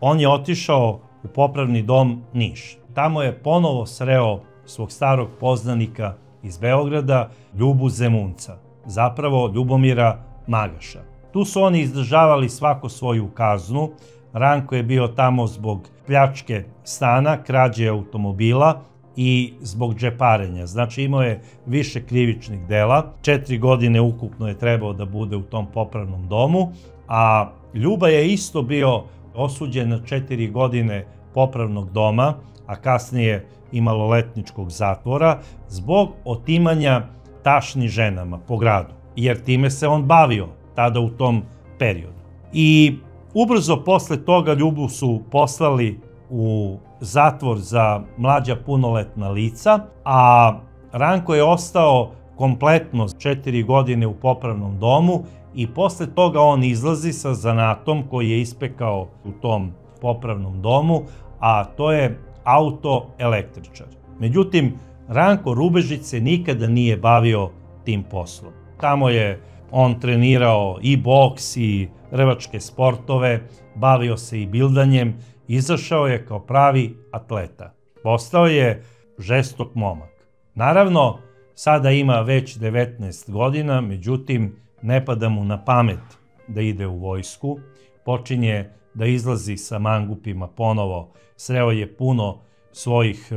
on je otišao u popravni dom Niš. Tamo je ponovo sreo svog starog poznanika iz Beograda, Ljubu Zemunca. zapravo Ljubomira Magaša. Tu su oni izdržavali svako svoju kaznu. Ranko je bio tamo zbog pljačke stana, krađe automobila i zbog džeparenja. Znači imao je više krivičnih dela. 4 godine ukupno je trebao da bude u tom popravnom domu, a Ljuba je isto bio osuđen na 4 godine popravnog doma, a kasnije i maloletničkog zatvora, zbog otimanja tašni ženama po gradu, jer time se on bavio tada u tom periodu. I ubrzo posle toga Ljubu su poslali u zatvor za mlađa punoletna lica, a Ranko je ostao kompletno 4 godine u popravnom domu i posle toga on izlazi sa zanatom koji je ispekao u tom popravnom domu, a to je autoelektričar. Međutim, Ranko Rubežić se nikada nije bavio tim poslom. Tamo je on trenirao i boks i rvačke sportove, bavio se i bildanjem, izašao je kao pravi atleta. Postao je žestok momak. Naravno, sada ima već 19 godina, međutim, ne pada mu na pamet da ide u vojsku. Počinje da izlazi sa mangupima ponovo. Sreo je puno svojih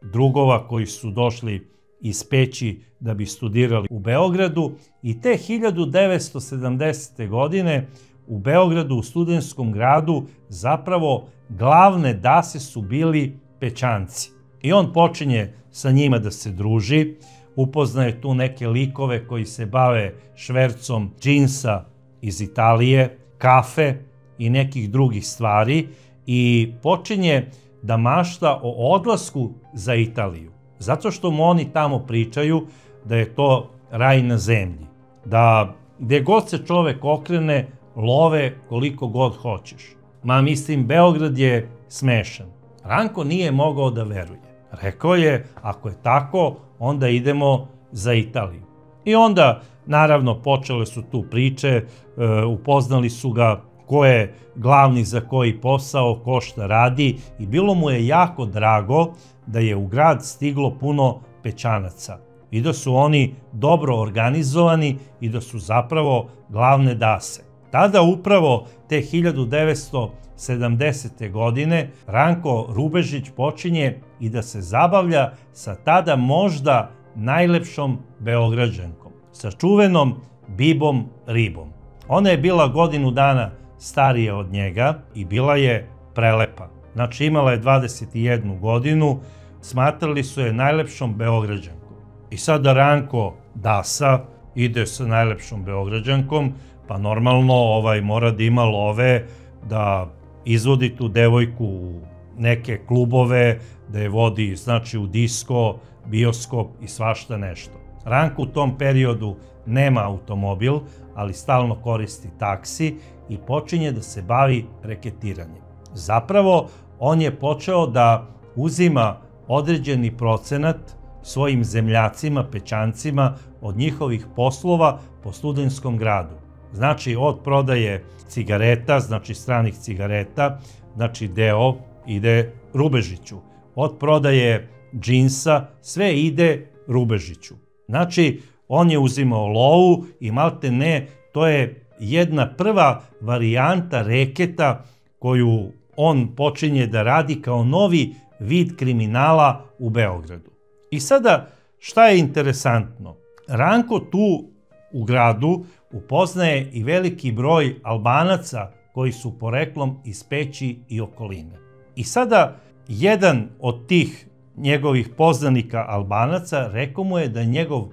drugova koji su došli iz Peći da bi studirali u Beogradu i te 1970. godine u Beogradu, u Studentskom gradu, zapravo glavne dase su bili Pećanci. I on počinje sa njima da se druži, upoznaje tu neke likove koji se bave švercom džinsa iz Italije, kafe i nekih drugih stvari i počinje da mašta o odlasku za Italiju. Zato što mu oni tamo pričaju da je to raj na zemlji. Da gde god se čovek okrene, love koliko god hoćeš. Mislim, Beograd je smešan. Ranko nije mogao da veruje. Rekao je, ako je tako, onda idemo za Italiju. I onda, naravno, počele su tu priče, upoznali su ga ko je glavni za koji posao, ko šta radi i bilo mu je jako drago da je u grad stiglo puno Pećanaca i da su oni dobro organizovani i da su zapravo glavne dase. Tada upravo te 1970. godine Ranko Rubežić počinje i da se zabavlja sa tada možda najlepšom Beograđankom, sa čuvenom Bibom Ribom. Ona je bila godinu dana starija od njega i bila je prelepa. Znači imala je 21 godinu, smatrali su je najlepšom Beograđankom. I sada Ranko dasa, ide sa najlepšom Beograđankom, pa normalno mora da ima love da izvodi tu devojku u neke klubove, da je vodi znači u disko, bioskop i svašta nešto. Ranko u tom periodu nema automobil, ali stalno koristi taksi i počinje da se bavi reketiranjem. Zapravo, on je počeo da uzima određeni procenat svojim zemljacima, Pećancima, od njihovih poslova po Studentskom gradu. Znači, od prodaje cigareta, znači stranih cigareta, znači deo ide Rubežiću. Od prodaje džinsa, sve ide Rubežiću. Znači, on je uzimao lovu i malte ne, to je jedna prva varijanta reketa koju on počinje da radi kao novi vid kriminala u Beogradu. I sada, šta je interesantno? Ranko tu u gradu upoznaje i veliki broj Albanaca koji su poreklom iz Peći i okoline. I sada, jedan od tih njegovih poznanika Albanaca rekao mu je da je njegov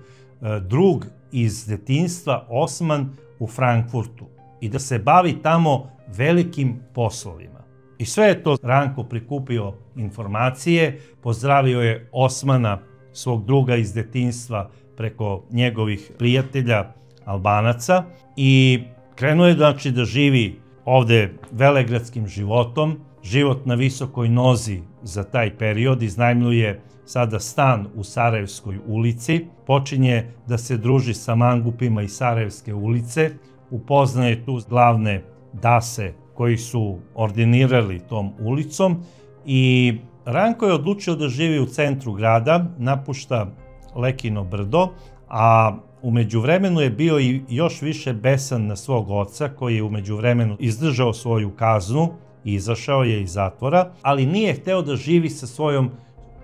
drug iz detinjstva Osman u Frankfurtu i da se bavi tamo velikim poslovima. I sve je to Ranko prikupio informacije, pozdravio je Osmana, svog druga iz detinjstva, preko njegovih prijatelja Albanaca i krenuo je znači da živi ovde velegradskim životom, život na visokoj nozi za taj period, iznajmljuje sada stan u Sarajevskoj ulici, počinje da se druži sa mangupima iz Sarajevske ulice, upoznaje tu glavne dase koji su ordinirali tom ulicom i Ranko je odlučio da živi u centru grada, napušta Lekino brdo, a U međuvremenu je bio i još više besan na svog oca, koji je u međuvremenu izdržao svoju kaznu i izašao je iz zatvora, ali nije hteo da živi sa svojom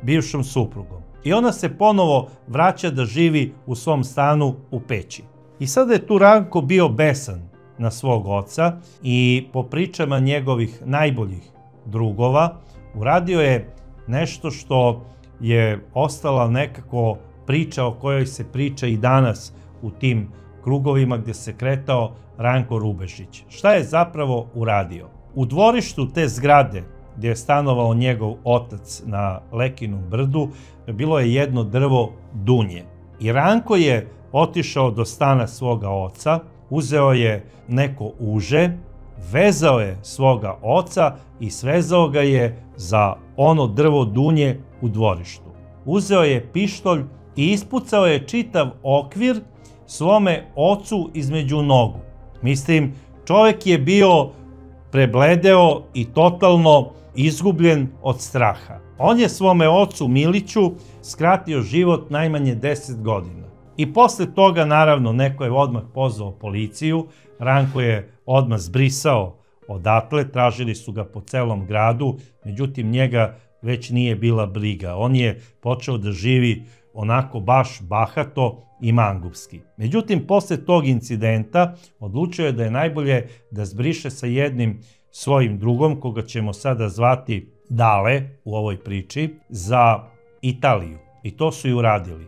bivšom suprugom. I ona se ponovo vraća da živi u svom stanu u Peći. I sada je tu Ranko bio besan na svog oca i po pričama njegovih najboljih drugova uradio je nešto što je ostala nekako priča o kojoj se priča i danas u tim krugovima gdje se kretao Ranko Rubežić. Šta je zapravo uradio? U dvorištu te zgrade gdje je stanovao njegov otac na Lekinom brdu bilo je jedno drvo dunje. I Ranko je otišao do stana svoga oca, uzeo je neko uže, vezao je svoga oca i svezao ga je za ono drvo dunje u dvorištu. Uzeo je pištolj i ispucao je čitav okvir svome ocu između nogu. Mislim, čovjek je bio prebledeo i totalno izgubljen od straha. On je svome ocu Miliću skratio život najmanje 10 godina. I posle toga, naravno, neko je odmah pozvao policiju, Ranko je odmah zbrisao odatle, tražili su ga po celom gradu, međutim njega već nije bila briga. On je počeo da živi onako baš bahato i mangupski. Međutim, posle tog incidenta odlučio je da je najbolje da zbriše sa jednim svojim drugom, koga ćemo sada zvati Dale u ovoj priči, za Italiju. I to su i uradili.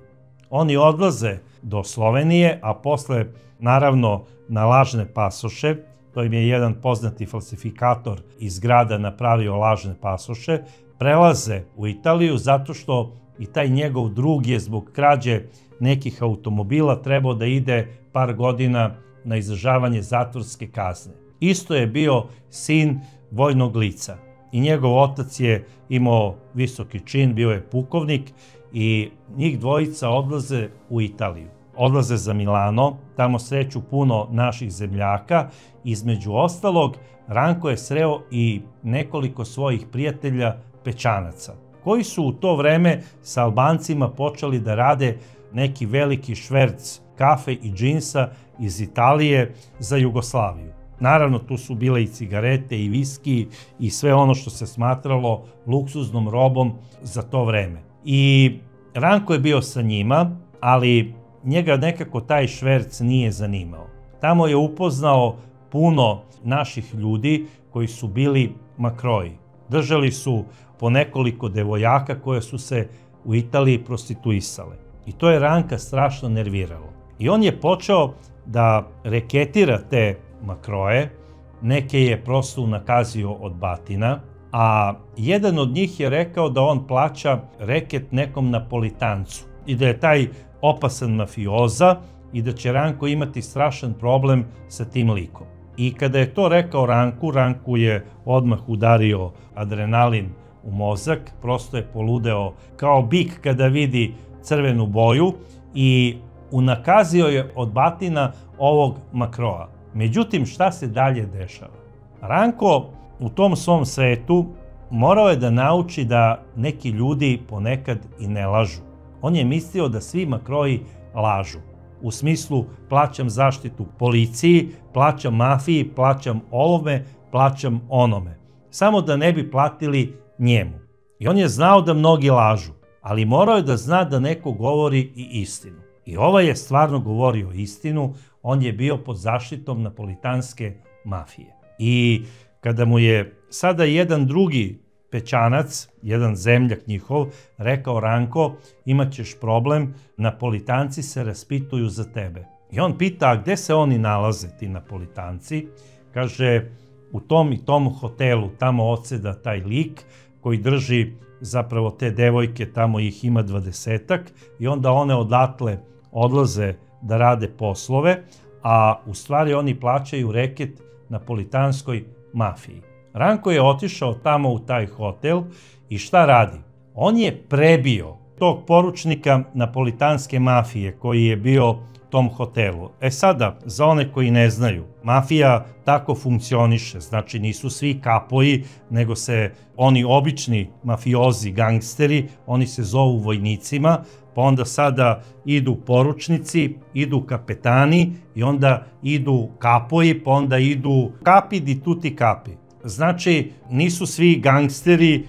Oni odlaze do Slovenije, a posle, naravno, na lažne pasoše, to im je jedan poznati falsifikator iz grada napravio lažne pasoše, prelaze u Italiju zato što i taj njegov drug je zbog krađe nekih automobila trebao da ide par godina na izdržavanje zatvorske kazne. Isto je bio sin vojnog lica i njegov otac je imao visoki čin, bio je pukovnik i njih dvojica odlaze u Italiju. Odlaze za Milano, tamo sreću puno naših zemljaka. Između ostalog, Ranko je sreo i nekoliko svojih prijatelja Pećanaca, koji su u to vreme sa Albancima počeli da rade neki veliki šverc kafe i džinsa iz Italije za Jugoslaviju. Naravno, tu su bile i cigarete i viski i sve ono što se smatralo luksuznom robom za to vreme. I Ranko je bio sa njima, ali njega nekako taj šverc nije zanimao. Tamo je upoznao puno naših ljudi koji su bili makroji. Držali su po nekoliko devojaka koje su se u Italiji prostituisale. I to je Ranka strašno nerviralo. I on je počeo da reketira te makroje, neke je prosto unakazio od batina, a jedan od njih je rekao da on plaća reket nekom Napolitancu i da je taj opasan mafioza i da će Ranko imati strašan problem sa tim likom. I kada je to rekao Ranku, Ranku je odmah udario adrenalin u mozak, prosto je poludeo kao bik kada vidi crvenu boju i unakazio je od batina ovog makroa. Međutim, šta se dalje dešava? Ranko u tom svom svetu morao je da nauči da neki ljudi ponekad i ne lažu. On je mislio da svi makroji lažu. U smislu, plaćam zaštitu policiji, plaćam mafiji, plaćam ovome, plaćam onome. Samo da ne bi platili njemu. I on je znao da mnogi lažu, ali morao je da zna da neko govori i istinu. I ovaj je stvarno govorio istinu, on je bio pod zaštitom napolitanske mafije. I kada mu je sada jedan drugi Pećanac, jedan zemljak njihov, rekao: Ranko, imat ćeš problem, Napolitanci se raspituju za tebe. I on pita: a gde se oni nalaze, ti Napolitanci? Kaže: u tom i tom hotelu, tamo odseda taj lik koji drži zapravo te devojke, tamo ih ima 20-ak i onda one odatle odlaze da rade poslove, a u stvari oni plaćaju reket napolitanskoj mafiji. Ranko je otišao tamo u taj hotel i šta radi? On je prebio tog poručnika napolitanske mafije koji je bio u tom hotelu. E sada, za one koji ne znaju, mafija tako funkcioniše, znači nisu svi kapoji, nego se oni obični mafiozi, gangsteri, oni se zovu vojnicima, pa onda sada idu poručnici, idu kapetani i onda idu kapoji, pa onda idu kapi di tuti kapi. Znači, nisu svi gangsteri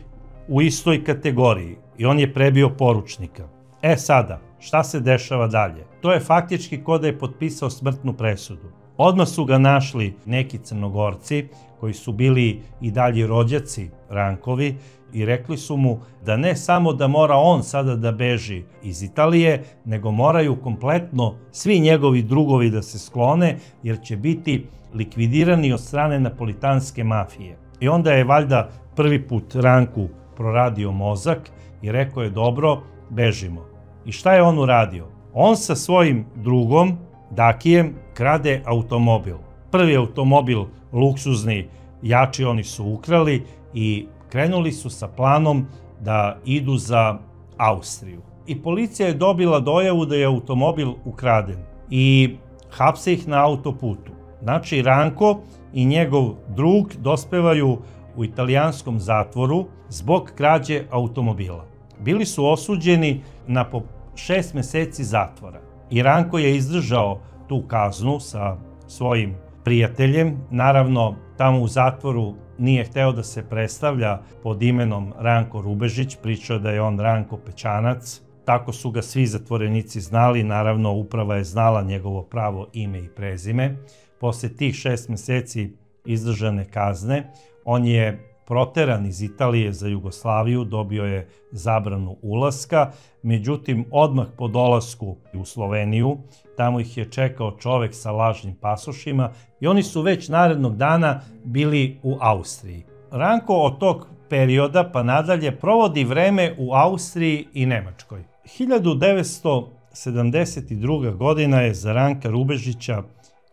u istoj kategoriji i on je prebio poručnika. Sada, šta se dešava dalje? To je faktički ko da je potpisao smrtnu presudu. Odmah su ga našli neki Crnogorci koji su bili i dalje rođaci Rankovi i rekli su mu da ne samo da mora on sada da beži iz Italije, nego moraju kompletno svi njegovi drugovi da se sklone jer će biti likvidirani od strane napolitanske mafije. I onda je valjda prvi put Ranku proradio mozak i rekao je dobro, bežimo. I šta je on uradio? On sa svojim drugom, Dakijem, krade automobil. Prvi automobil, luksuzni, jači oni su ukrali i krenuli su sa planom da idu za Austriju. I policija je dobila dojavu da je automobil ukraden i hapse ih na autoputu. Znači, Ranko i njegov drug dospevaju u italijanskom zatvoru zbog krađe automobila. Bili su osuđeni na po 6 meseci zatvora. I Ranko je izdržao tu kaznu sa svojim prijateljem. Naravno, tamo u zatvoru nije hteo da se predstavlja pod imenom Ranko Rubežić, pričao da je on Ranko Pećanac. Tako su ga svi zatvorenici znali, naravno uprava je znala njegovo pravo ime i prezime. Posle tih 6 meseci izdržane kazne, on je proteran iz Italije za Jugoslaviju, dobio je zabranu ulaska, međutim odmah po dolasku u Sloveniju, tamo ih je čekao čovek sa lažnim pasošima i oni su već narednog dana bili u Austriji. Ranko od tog perioda pa nadalje provodi vreme u Austriji i Nemačkoj. 1972. godina je za Ranka Rubežića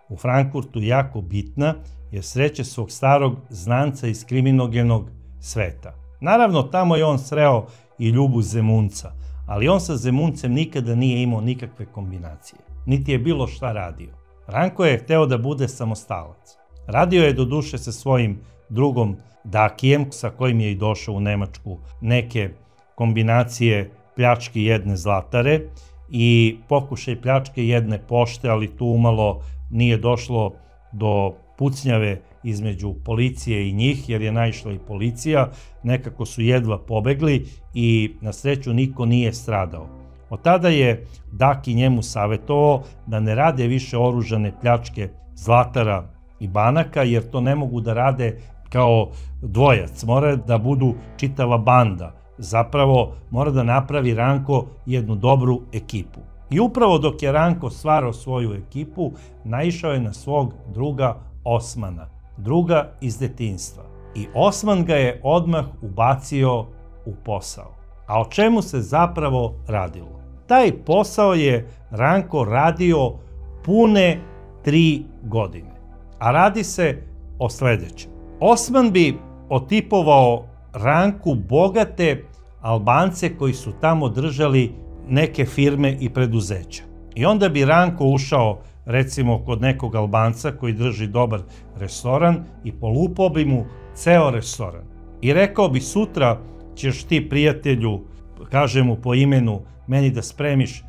u Frankfurtu jako bitna jer sreće svog starog znanca iz kriminogenog sveta. Naravno, tamo je on sreo i Ljubu Zemunca, ali on sa Zemuncem nikada nije imao nikakve kombinacije, niti je bilo šta radio. Ranko je hteo da bude samostalac. Radio je doduše sa svojim drugom Dakijem, sa kojim je i došao u Nemačku, neke kombinacije pljačke jedne zlatare i pokušaj pljačke jedne pošte, ali tu umalo nije došlo do pucnjave između policije i njih, jer je naišla i policija, nekako su jedva pobegli i na sreću niko nije stradao. Od tada je Daki njemu savjetovao da ne rade više oružane pljačke zlatara i banaka, jer to ne mogu da rade kao dvojac, mora da budu čitava banda. Zapravo mora da napravi Ranko jednu dobru ekipu. I upravo dok je Ranko stvarao svoju ekipu, naišao je na svog druga Osmana, druga iz detinjstva. I Osman ga je odmah ubacio u posao. A o čemu se zapravo radilo? Taj posao je Ranko radio pune 3 godine. A radi se o sledećem. Osman bi otipovao Ranku bogate Albance koji su tamo držali neke firme i preduzeća. I onda bi Ranko ušao recimo kod nekog Albanca koji drži dobar restoran i polupao bi mu ceo restoran. I rekao bi sutra ćeš ti prijatelju, kaže mu po imenu, meni da spremiš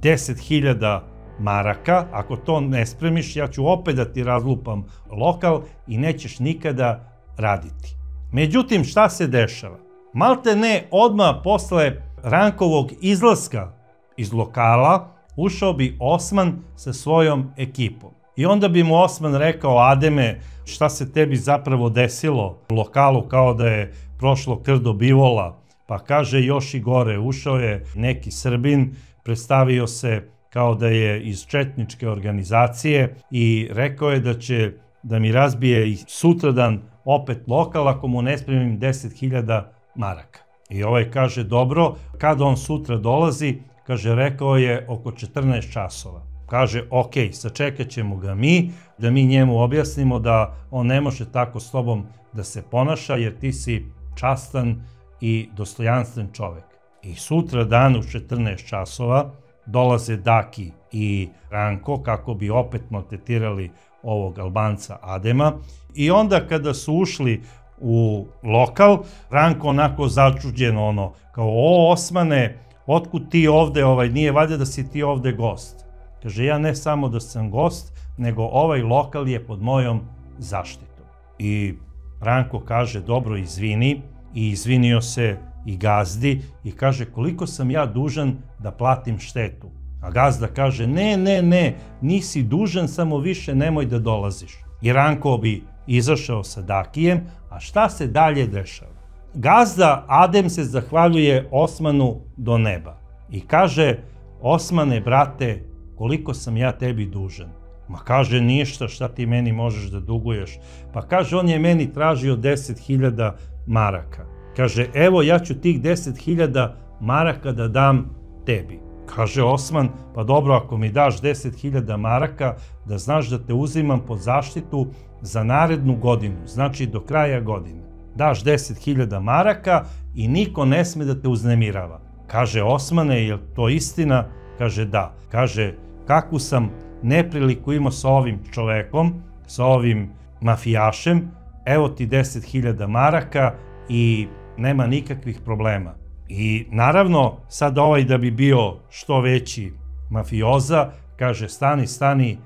10.000 maraka, ako to ne spremiš ja ću opet da ti razlupam lokal i nećeš nikada raditi. Međutim, šta se dešava? Malte ne odmah posle Rankovog izlaska iz lokala ušao bi Osman sa svojom ekipom. I onda bi mu Osman rekao, Ademe, šta se tebi zapravo desilo u lokalu kao da je prošlo krdo bivola? Pa kaže još i gore, ušao je neki Srbin, predstavio se kao da je iz četničke organizacije i rekao je da će da mi razbije i sutradan opet lokal ako mu ne spremim 10.000 maraka. I ovaj kaže, dobro, kad on sutra dolazi, kaže, rekao je oko 14 časova. Kaže, ok, sačekat ćemo ga mi, da mi njemu objasnimo da on ne može tako s tobom da se ponaša, jer ti si častan i dostojanstven čovek. I sutra dan u 14 časova dolaze Daki i Ranko kako bi opet maltretirali ovog Albanca Adema. I onda kada su ušli u lokal, Ranko onako začuđeno kao, o Osmane, otkud ti ovde, nije valjda da si ti ovde gost. Kaže, ja ne samo da sam gost, nego ovaj lokal je pod mojom zaštitom. I Ranko kaže, dobro, izvini, i izvinio se i gazdi i kaže, koliko sam ja dužan da platim štetu. A gazda kaže, ne, nisi dužan, samo više nemoj da dolaziš. I Ranko bi izašao sa Dakijem, a šta se dalje dešava? Gazda Adem se zahvaljuje Osmanu do neba i kaže, Osmane, brate, koliko sam ja tebi dužan? Ma kaže, ništa, šta ti meni možeš da duguješ? Pa kaže, on je meni tražio 10.000 maraka. Kaže, evo, ja ću tih 10.000 maraka da dam tebi. Kaže Osman, pa dobro, ako mi daš 10.000 maraka, da znaš da te uzimam pod zaštitu za narednu godinu, znači do kraja godine. Daš 10.000 maraka i niko ne sme da te uznemirava. Kaže, Osmane, je li to istina? Kaže, da. Kaže, kakvu sam nepriliku imao sa ovim čovekom, sa ovim mafijašem, evo ti 10.000 maraka i nema nikakvih problema. I naravno, sad da bi bio što veći mafioza, kaže, stani,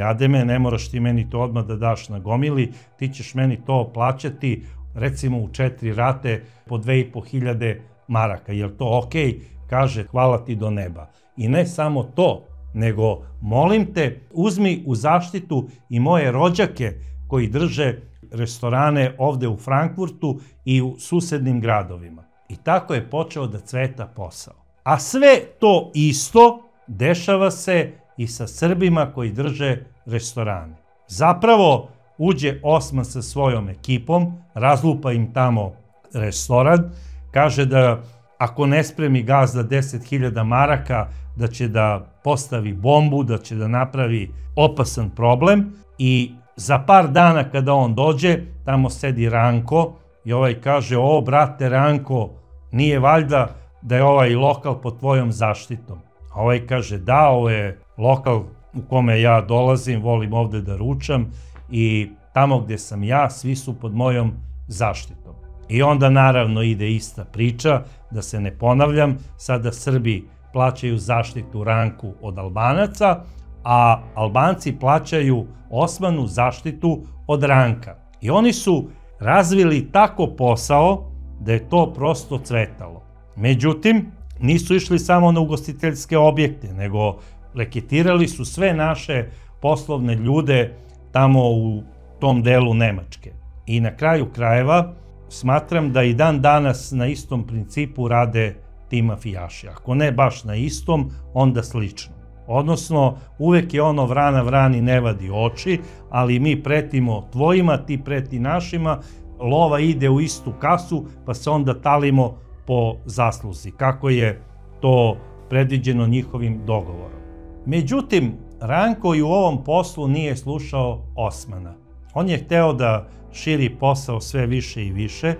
Ademe, ne moraš ti meni to odmah da daš na gomili, ti ćeš meni to plaćati, recimo u 4 rate po 2.500 maraka, jel to okej? Kaže, hvala ti do neba. I ne samo to, nego molim te, uzmi u zaštitu i moje rođake koji drže restorane ovde u Frankfurtu i u susednim gradovima. I tako je počeo da cveta posao. A sve to isto dešava se i sa Srbima koji drže restorane. Zapravo, uđe Osman sa svojom ekipom, razlupa im tamo restoran, kaže da ako ne spremi gazda 10.000 maraka, da će da postavi bombu, da će da napravi opasan problem i za par dana kada on dođe, tamo sedi Ranko i kaže, o brate Ranko, nije valjda da je ovaj lokal pod tvojom zaštitom. A kaže, da, ovo je lokal u kome ja dolazim, volim ovde da ručam i tamo gde sam ja, svi su pod mojom zaštitom. I onda naravno ide ista priča, da se ne ponavljam, sada Srbi plaćaju zaštitu Ranku od Albanaca, a Albanci plaćaju Osmanu zaštitu od Ranka. I oni su razvili tako posao da je to prosto cvetalo. Međutim, nisu išli samo na ugostiteljske objekte, nego reketirali su sve naše poslovne ljude tamo u tom delu Nemačke. I na kraju krajeva smatram da i dan danas na istom principu rade ti mafijaši. Ako ne baš na istom, onda slično. Odnosno, uvek je ono vrana vrani ne vadi oči, ali mi pretimo tvojima, ti preti našima, lova ide u istu kasu, pa se onda talimo po zasluzi, kako je to predviđeno njihovim dogovorom. Međutim, Ranko i u ovom poslu nije slušao Osmana. On je hteo da širi posao sve više i više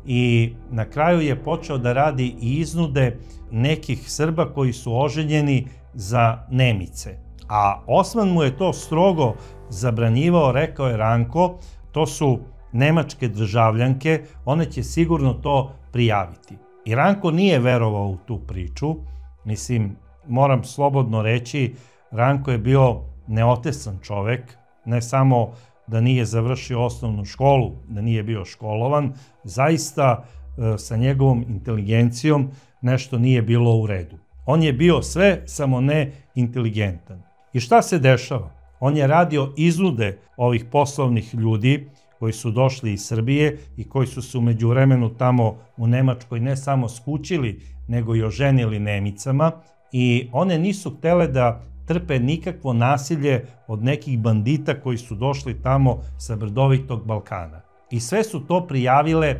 i na kraju je počeo da radi i iznude nekih Srba koji su oženjeni za Nemice. A Osman mu je to strogo zabranjivao, rekao je Ranko, to su nemačke državljanke, one će sigurno to prijaviti. I Ranko nije verovao u tu priču, mislim, moram slobodno reći, Ranko je bio neotesan čovek, ne samo da nije završio osnovnu školu, da nije bio školovan, zaista sa njegovom inteligencijom nešto nije bilo u redu. On je bio sve, samo ne inteligentan. I šta se dešava? On je radio iznude ovih poslovnih ljudi koji su došli iz Srbije i koji su se u međuvremenu tamo u Nemačkoj ne samo skućili, nego i oženili Nemicama i one nisu htele da trpe nikakvo nasilje od nekih bandita koji su došli tamo sa brdovitog Balkana. I sve su to prijavile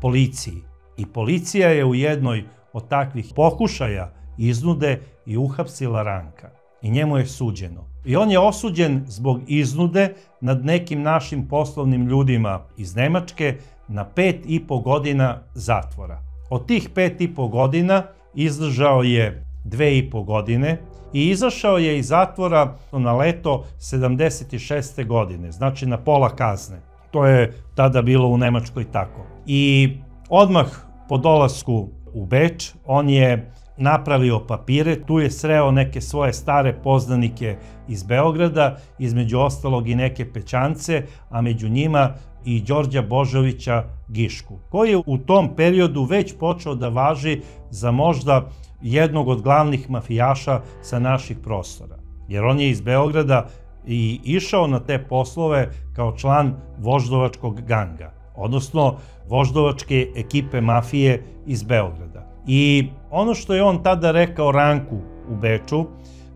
policiji. I policija je u jednoj od takvih pokušaja iznude i uhapsila Ranka. I njemu je suđeno. I on je osuđen zbog iznude nad nekim našim poslovnim ljudima iz Nemačke na 5,5 godina zatvora. Od tih 5,5 godina izdržao je 2,5 godine i izašao je iz zatvora na leto 76. godine, znači na pola kazne. To je tada bilo u Nemačkoj tako. I odmah po dolasku u Beč, on je napravio papire, tu je sreo neke svoje stare poznanike iz Beograda, između ostalog i neke Pećance, a među njima i Đorđa Božovića Gišku, koji je u tom periodu već počeo da važi za možda jednog od glavnih mafijaša sa naših prostora. Jer on je iz Beograda i išao na te poslove kao član voždovačkog ganga, odnosno voždovačke ekipe mafije iz Beograda. I ono što je on tada rekao Ranku u Beču,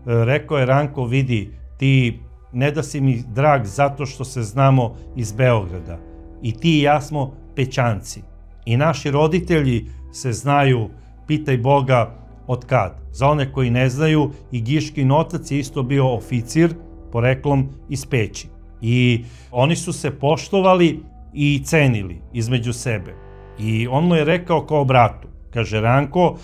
rekao je: Ranko, vidi, ti ne da si mi drag zato što se znamo iz Beograda, i ti i ja smo Pećanci. I naši roditelji se znaju, pitaj Boga od kad. Za one koji ne znaju, i Giškin otac je isto bio oficir, poreklom iz Peći. I oni su se poštovali i cenili između sebe. I on mu je rekao kao bratu, kaže: Ranko,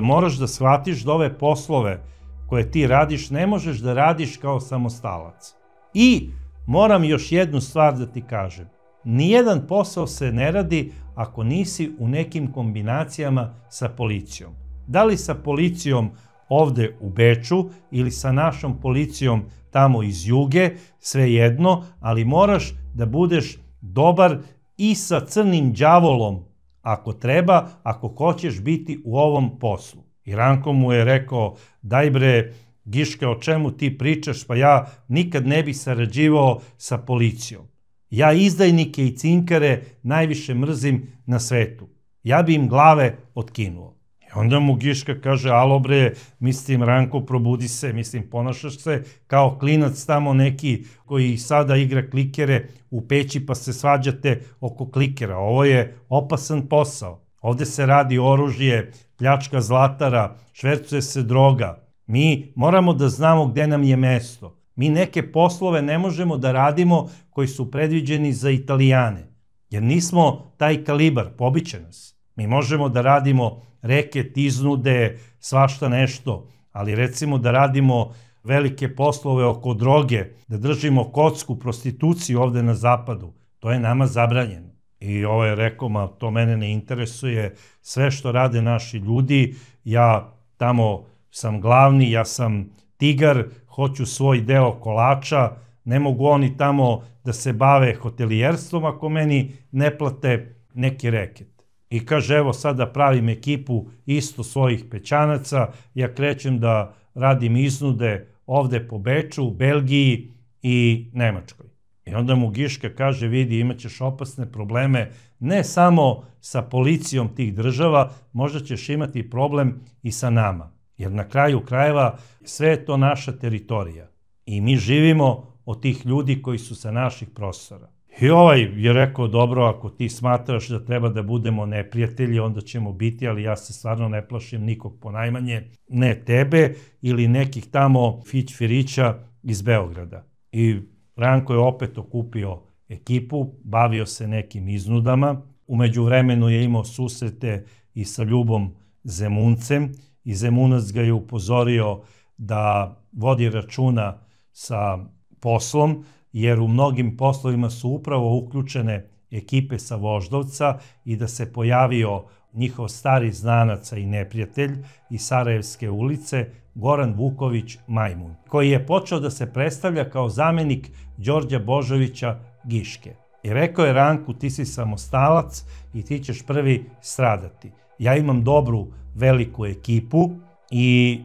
moraš da shvatiš da ove poslove koje ti radiš ne možeš da radiš kao samostalac. I moram još jednu stvar da ti kažem. Nijedan posao se ne radi ako nisi u nekim kombinacijama sa policijom. Da li sa policijom ovde u Beču ili sa našom policijom tamo iz Juge, svejedno, ali moraš da budeš dobar i sa crnim đavolom, ako treba, ako hoćeš biti u ovom poslu. I Ranko mu je rekao: daj bre, Giška, o čemu ti pričaš, pa ja nikad ne bih sarađivao sa policijom. Ja izdajnike i cinkare najviše mrzim na svetu. Ja bi im glave otkinuo. I onda mu Giška kaže: alo bre, mislim, Ranko, probudi se, mislim, ponašaš se kao klinac tamo neki koji sada igra klikere u Peći, pa se svađate oko klikera. Ovo je opasan posao. Ovde se radi oružje, pljačka zlatara, švercuje se droga. Mi moramo da znamo gde nam je mesto. Mi neke poslove ne možemo da radimo koji su predviđeni za Italijane, jer nismo taj kalibar, pobiće nas. Mi možemo da radimo reket, iznude, svašta nešto, ali recimo da radimo velike poslove oko droge, da držimo kocku, prostituciju ovde na zapadu, to je nama zabranjeno. I ovo je rekao: ma to mene ne interesuje, sve što rade naši ljudi, ja tamo sam glavni, ja sam tigar, hoću svoj deo kolača, ne mogu oni tamo da se bave hotelijerstvom ako meni ne plate neki reket. I kaže: evo sada pravim ekipu isto svojih Pećanaca, ja krećem da radim iznude ovde po Beču, Belgiji i Nemačkoj. I onda mu Giška kaže: vidi, imaćeš opasne probleme ne samo sa policijom tih država, možda ćeš imati problem i sa nama. Jer na kraju krajeva sve je to naša teritorija. I mi živimo od tih ljudi koji su sa naših prostora. I ovaj je rekao: dobro, ako ti smatraš da treba da budemo neprijatelji, onda ćemo biti, ali ja se stvarno ne plašim nikog, ponajmanje ne tebe ili nekih tamo fićfirića iz Beograda. I Ranko je opet okupio ekipu, bavio se nekim iznudama. Umeđu vremenu je imao susrete i sa Ljubom Zemuncem, i Zemunac ga je upozorio da vodi računa sa poslom, jer u mnogim poslovima su upravo uključene ekipe sa Voždovca i da se pojavio njihov stari znanac i neprijatelj iz Sarajevske ulice, Goran Vuković Majmun, koji je počeo da se predstavlja kao zamenik Đorđa Božovića Giške. I rekao je Ranku: ti si samostalac i ti ćeš prvi stradati. Ja imam dobru, veliku ekipu i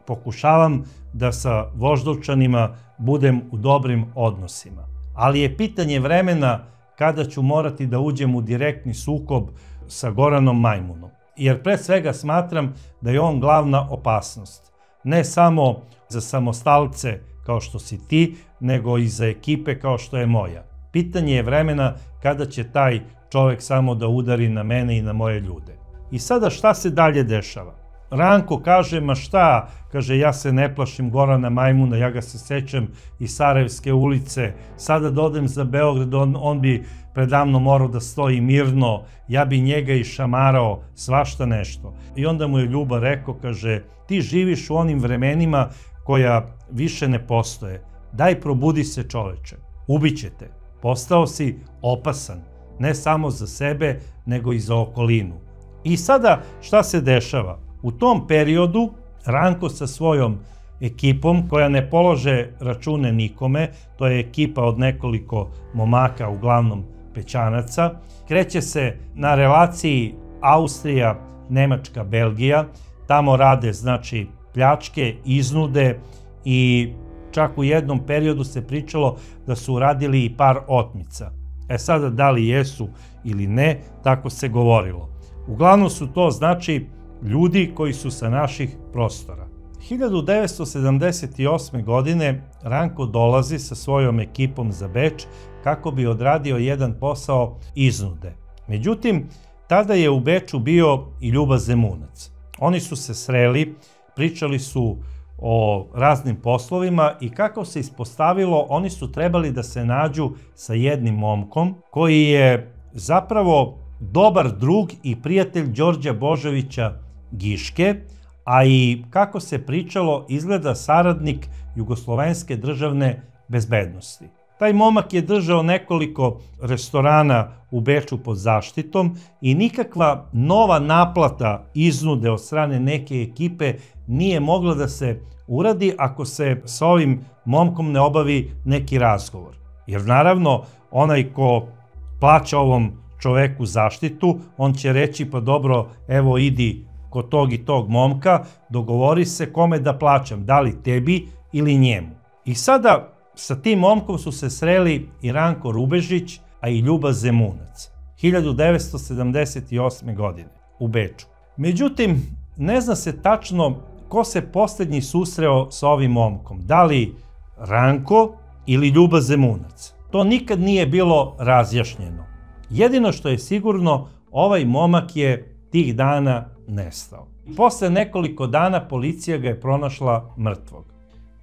pokušavam da sa Voždovčanima budem u dobrim odnosima. Ali je pitanje vremena kada ću morati da uđem u direktni sukob sa Goranom Majmunom. Jer pre svega smatram da je on glavna opasnost. Ne samo za samostalce kao što si ti, nego i za ekipe kao što je moja. Pitanje je vremena kada će taj čovek samo da udari na mene i na moje ljude. I sada šta se dalje dešava? Ranko kaže: ma šta, kaže, ja se ne plašim Gorana Majmuna, ja ga se sećam iz Sarajevske ulice, sada da odem za Beograd, on bi predamno morao da stoji mirno, ja bi njega išamarao, svašta nešto. I onda mu je Ljuba rekao, kaže: ti živiš u onim vremenima koja više ne postoje, daj probudi se čoveče, ubiće te, postao si opasan, ne samo za sebe, nego i za okolinu. I sada šta se dešava? U tom periodu Ranko sa svojom ekipom, koja ne polože račune nikome, to je ekipa od nekoliko momaka, uglavnom Pećanaca, kreće se na relaciji Austrija, Nemačka, Belgija. Tamo rade, znači, pljačke, iznude i čak u jednom periodu se pričalo da su radili i par otmica. Sada, da li jesu ili ne, tako se govorilo. Uglavnom su to, znači, ljudi koji su sa naših prostora. 1978. godine Ranko dolazi sa svojom ekipom za Beč kako bi odradio jedan posao iznude. Međutim, tada je u Beču bio i Ljuba Zemunac. Oni su se sreli, pričali su o raznim poslovima i kako se ispostavilo, oni su trebali da se nađu sa jednim momkom koji je zapravo dobar drug i prijatelj Đorđa Božovića Giške, a i kako se pričalo, izgleda saradnik Jugoslovenske državne bezbednosti. Taj momak je držao nekoliko restorana u Beču pod zaštitom i nikakva nova naplata iznude od strane neke ekipe nije mogla da se uradi ako se sa ovim momkom ne obavi neki razgovor. Jer naravno, onaj ko plaća ovom čoveku zaštitu, on će reći, pa dobro, evo idi kod tog i tog momka, dogovori se kome da plaćam, da li tebi ili njemu. I sada sa tim momkom su se sreli i Ranko Rubežić, a i Ljuba Zemunac, 1978. godine u Beču. Međutim, ne zna se tačno ko se poslednji susreo sa ovim momkom, da li Ranko ili Ljuba Zemunac. To nikad nije bilo razjašnjeno. Jedino što je sigurno, ovaj momak je tih dana nestao. Posle nekoliko dana policija ga je pronašla mrtvog.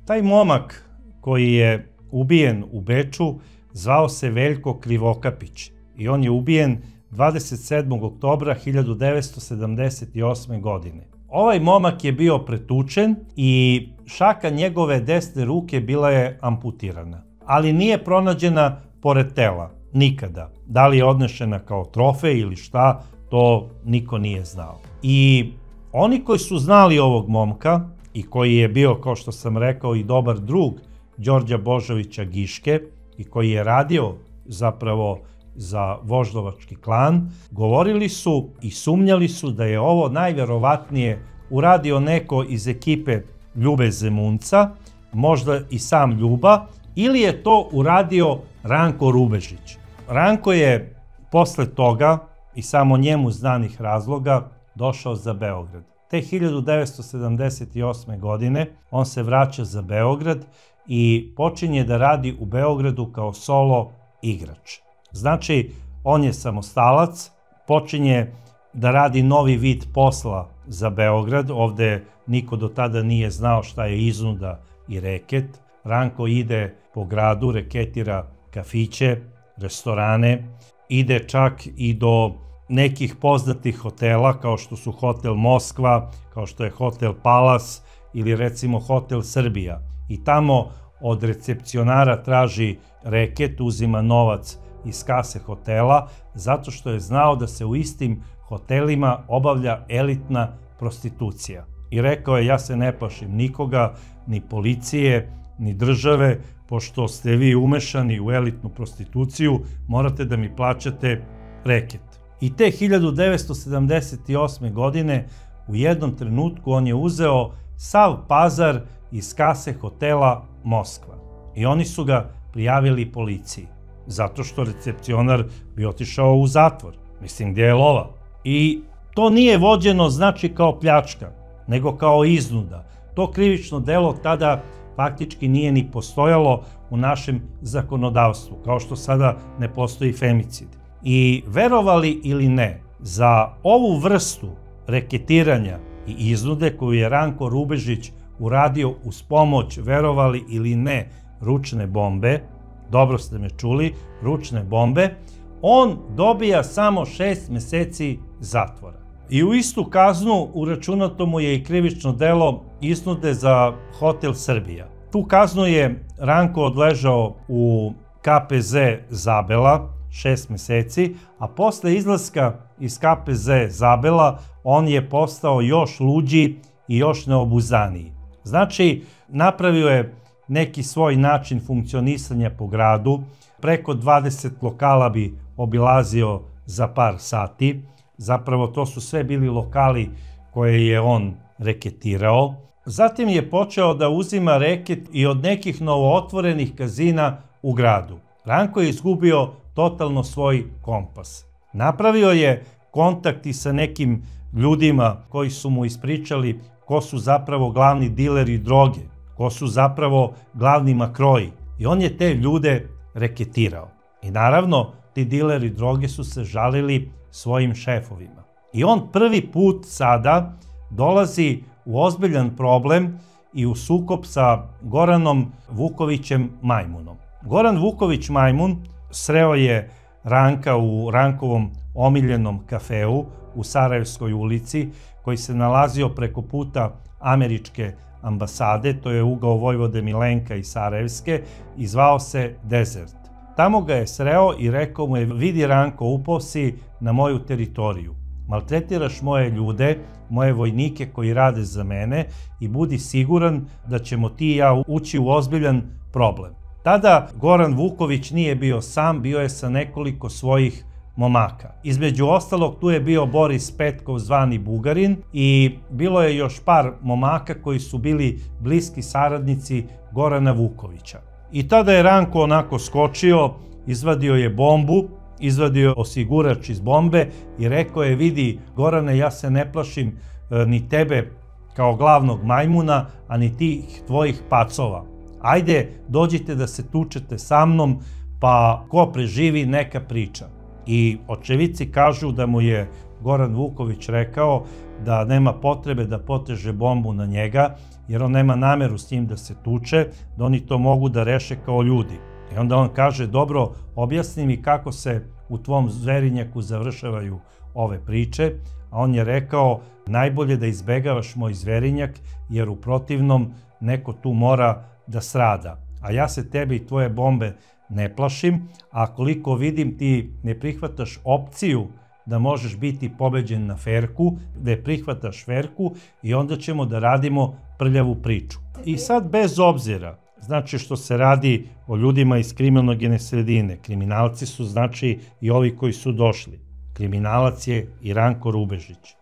Taj momak koji je ubijen u Beču zvao se Veljko Krivokapić i on je ubijen 27. oktobra 1978. godine. Ovaj momak je bio pretučen i šaka njegove desne ruke bila je amputirana, ali nije pronađena pored tela, nikada. Da li je odnešena kao trofej ili šta, to niko nije znao. I oni koji su znali ovog momka i koji je bio, kao što sam rekao, i dobar drug Đorđa Božovića Giške i koji je radio zapravo za voždovački klan, govorili su i sumnjali su da je ovo najverovatnije uradio neko iz ekipe Ljube Zemunca, možda i sam Ljuba, ili je to uradio Ranko Rubežić. Ranko je posle toga, i samo njemu znanih razloga, došao za Beograd. Te 1978. godine on se vraća za Beograd i počinje da radi u Beogradu kao solo igrač. Znači, on je samostalac, počinje da radi novi vid posla za Beograd. Ovde niko do tada nije znao šta je iznuda i reket. Ranko ide po gradu, reketira kafiće, restorane, ide čak i do nekih poznatih hotela kao što su Hotel Moskva, kao što je Hotel Palas ili recimo Hotel Srbija. I tamo od recepcionara traži reket, uzima novac iz kase hotela, zato što je znao da se u istim hotelima obavlja elitna prostitucija. I rekao je, ja se ne plašim nikoga, ni policije, ni države, pošto ste vi umešani u elitnu prostituciju, morate da mi plaćate reket. I te 1978. godine u jednom trenutku on je uzeo sav pazar iz kase hotela Moskva. I oni su ga prijavili policiji, zato što recepcionar bi otišao u zatvor. Mislim, gdje je lova? I to nije vođeno, znači, kao pljačka, nego kao iznuda. To krivično delo tada faktički nije ni postojalo u našem zakonodavstvu, kao što sada ne postoji femicid. I verovali ili ne, za ovu vrstu reketiranja i iznude koju je Ranko Rubežić uradio uz pomoć, verovali ili ne, ručne bombe, dobro ste me čuli, ručne bombe, on dobija samo 6 meseci zatvora. I u istu kaznu uračunato mu je i krivično delo iznude za Hotel Srbija. Tu kaznu je Ranko odležao u KPZ Zabela 6 meseci, a posle izlaska iz KPZ Zabela on je postao još luđi i još neobuzaniji. Znači, napravio je neki svoj način funkcionisanja po gradu, preko 20 lokala bi obilazio za par sati, zapravo to su sve bili lokali koje je on reketirao. Zatim je počeo da uzima reket i od nekih novootvorenih kazina u gradu. Ranko je izgubio totalno svoj kompas. Napravio je kontakt i sa nekim ljudima koji su mu ispričali ko su zapravo glavni dileri droge, ko su zapravo glavni makroji. I on je te ljude reketirao. I naravno, ti dileri droge su se žalili svojim šefovima. I on prvi put sada dolazi u ozbiljan problem i u sukob sa Goranom Vukovićem Majmunom. Goran Vuković Majmun sreo je Ranka u Rankovom omiljenom kafeu u Sarajevskoj ulici, koji se nalazio preko puta američke ambasade, to je ugao Vojvode Milenka i Sarajevske, i zvao se Desert. Tamo ga je sreo i rekao mu je: vidi Ranko, upao si na moju teritoriju, maltretiraš moje ljude, moje vojnike koji rade za mene i budi siguran da ćemo ti i ja ući u ozbiljan problem. Tada Goran Vuković nije bio sam, bio je sa nekoliko svojih momaka. Između ostalog, tu je bio Boris Petkov zvani Bugarin i bilo je još par momaka koji su bili bliski saradnici Gorana Vukovića. I tada je Ranko onako skočio, izvadio je bombu, izvadio osigurač iz bombe i rekao je: vidi Gorane, ja se ne plašim ni tebe kao glavnog majmuna, a ni tih tvojih pacova. Ajde, dođite da se tučete sa mnom, pa ko preživi neka priča. I očevici kažu da mu je Goran Vuković rekao da nema potrebe da poteže bombu na njega, jer on nema nameru s njim da se tuče, da oni to mogu da reše kao ljudi. I onda on kaže: dobro, objasni mi kako se u tvom zverinjaku završavaju ove priče. A on je rekao: najbolje da izbegavaš moj zverinjak, jer u protivnom neko tu mora da strada. A ja se tebe i tvoje bombe ne plašim, a koliko vidim ti ne prihvataš opciju da možeš biti pobeđen na ferku, da je prihvataš ferku i onda ćemo da radimo prljavu priču. I sad, bez obzira, znači što se radi o ljudima iz kriminogene sredine, kriminalci su znači i ovi koji su došli. Kriminalac je i Ranko Rubežić.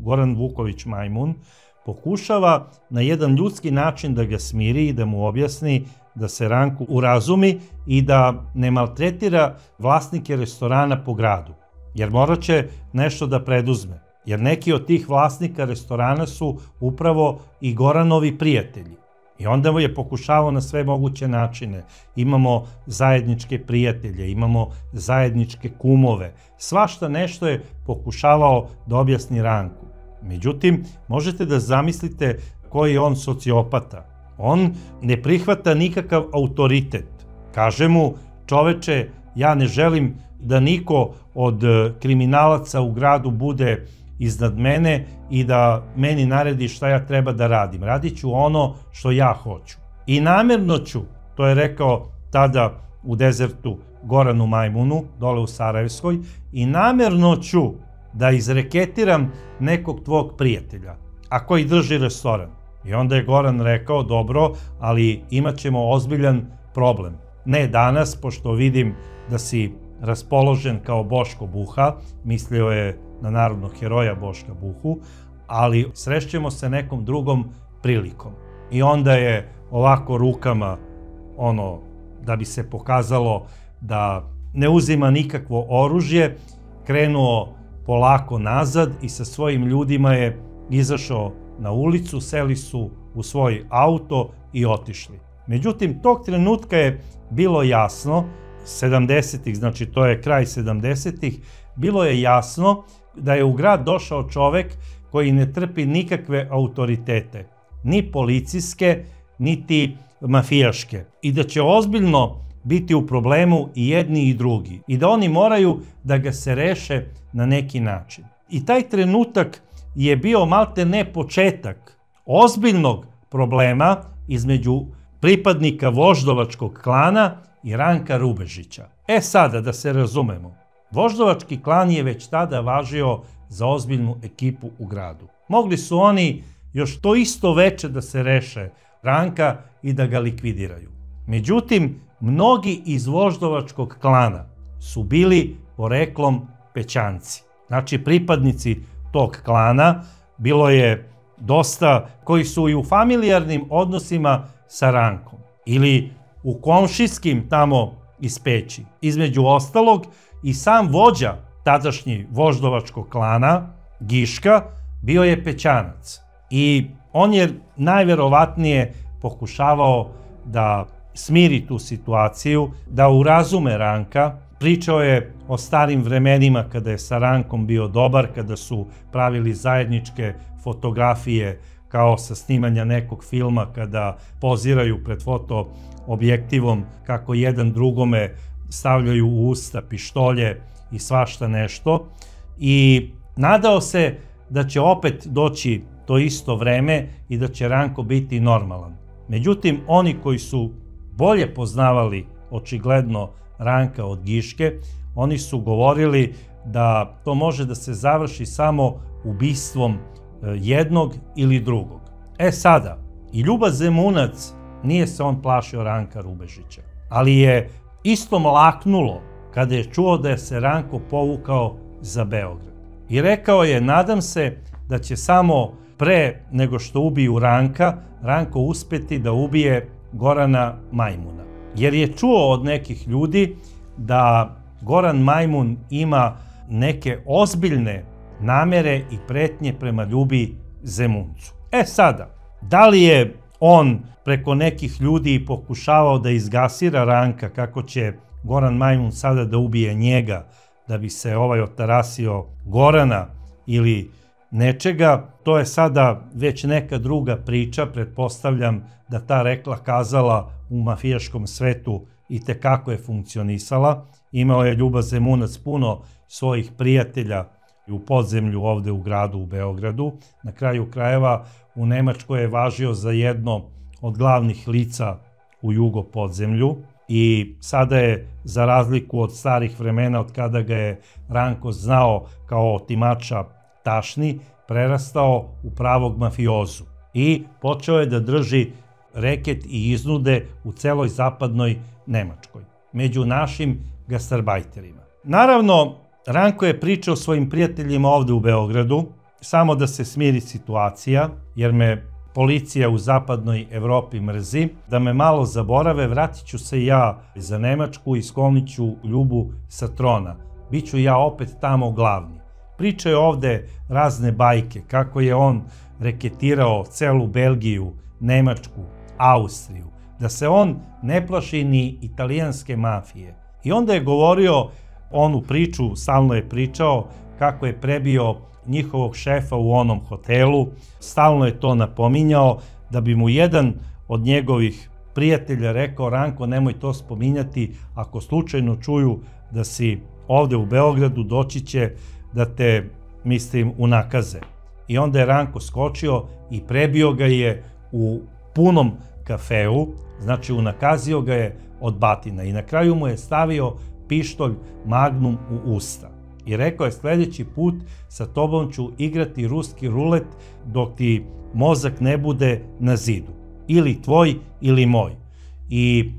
Goran Vuković Majmun, pokušava na jedan ljudski način da ga smiri i da mu objasni da se Ranku urazumi i da ne maltretira vlasnike restorana po gradu. Jer morat će nešto da preduzme. Jer neki od tih vlasnika restorana su upravo i Goranovi prijatelji. I onda mu je pokušavao na sve moguće načine. Imamo zajedničke prijatelje, imamo zajedničke kumove. Svašta nešto je pokušavao da objasni Ranku. Međutim, možete da zamislite koji je on sociopata. On ne prihvata nikakav autoritet. Kaže mu: čoveče, ja ne želim da niko od kriminalaca u gradu bude iznad mene i da meni naredi šta ja treba da radim. Radit ću ono što ja hoću. I namerno ću, to je rekao tada u Dezertu Goranu Majmunu, dole u Sarajevskoj, i namerno ću da izreketiram nekog tvog prijatelja, a koji drži restoran. I onda je Goran rekao: dobro, ali imat ćemo ozbiljan problem. Ne danas, pošto vidim da si raspoložen kao Boško Buha, mislio je na narodnog heroja Boška Buhu, ali srešćemo se nekom drugom prilikom. I onda je ovako rukama, da bi se pokazalo da ne uzima nikakvo oružje, krenuo polako nazad i sa svojim ljudima je izašao na ulicu, seli su u svoj auto i otišli. Međutim, tog trenutka je bilo jasno, 70-ih, znači to je kraj 70-ih, bilo je jasno da je u grad došao čovek koji ne trpi nikakve autoritete, ni policijske, niti mafijaške, i da će ozbiljno biti u problemu i jedni i drugi, i da oni moraju da ga se reše na neki način. I taj trenutak je bio malte ne početak ozbiljnog problema između pripadnika voždovačkog klana i Ranka Rubežića. Sada, da se razumemo, voždovački klan je već tada važio za ozbiljnu ekipu u gradu. Mogli su oni još to isto veče da se reše Ranka i da ga likvidiraju. Međutim, mnogi iz voždovačkog klana su bili poreklom Pećanci. Znači, pripadnici tog klana, bilo je dosta koji su i u familijarnim odnosima sa Rankom ili u komšijskim tamo iz Peći. Između ostalog, i sam vođa tadašnji voždovačkog klana, Giška, bio je Pećanac. I on je najverovatnije pokušavao da smiri tu situaciju, da urazume Ranka. Pričao je o starim vremenima kada je sa Rankom bio dobar, kada su pravili zajedničke fotografije kao sa snimanja nekog filma, kada poziraju pred fotoobjektivom, kako jedan drugome stavljaju u usta pištolje i svašta nešto. I nadao se da će opet doći to isto vreme i da će Ranko biti normalan. Međutim, oni koji su bolje poznavali očigledno Ranka od Giške, oni su govorili da to može da se završi samo ubistvom jednog ili drugog. Sada, i Ljuba Zemunac, nije se on plašio Ranka Rubežića, ali je isto mlaknulo kada je čuo da je se Ranko povukao za Beograd. I rekao je, nadam se da će samo pre nego što ubiju Ranka, Ranko uspeti da ubije Gorana Majmuna. Jer je čuo od nekih ljudi da Goran Majmun ima neke ozbiljne namere i pretnje prema Ljubi Zemuncu. Sada, da li je on preko nekih ljudi pokušavao da izgasira Ranka, kako će Goran Majmun sada da ubije njega, da bi se otarasio Gorana ili nečega, to je sada već neka druga priča. Pretpostavljam da ta rekla kazala u mafijaškom svetu i tekako je funkcionisala. Imao je Ljuba Zemunac puno svojih prijatelja u podzemlju ovde u gradu u Beogradu. Na kraju krajeva u Nemačkoj je važio za jedno od glavnih lica u jugo podzemlju i sada je, za razliku od starih vremena od kada ga je Ranko znao kao otimača tašni, prerastao u pravog mafiozu i počeo je da drži reket i iznude u celoj zapadnoj Nemačkoj, među našim gastarbajterima. Naravno, Ranko je pričao svojim prijateljima ovde u Beogradu, samo da se smiri situacija, jer me policija u zapadnoj Evropi mrzi, da me malo zaborave, vratit ću se ja za Nemačku i sklonit ću Ljubu sa trona. Biću ja opet tamo glavni. Pričaju ovde razne bajke, kako je on reketirao celu Belgiju, Nemačku, Austriju, da se on ne plaši ni italijanske mafije. I onda je govorio onu priču, stalno je pričao kako je prebio njihovog šefa u onom hotelu, stalno je to napominjao, da bi mu jedan od njegovih prijatelja rekao, Ranko, nemoj to spominjati, ako slučajno čuju da si ovde u Beogradu, doći će da te, mislim, unakaze. I onda je Ranko skočio i prebio ga je u punom kafeu, znači unakazio ga je od batina i na kraju mu je stavio pištolj Magnum u usta. I rekao je, sledeći put sa tobom ću igrati ruski rulet dok ti mozak ne bude na zidu. Ili tvoj, ili moj. I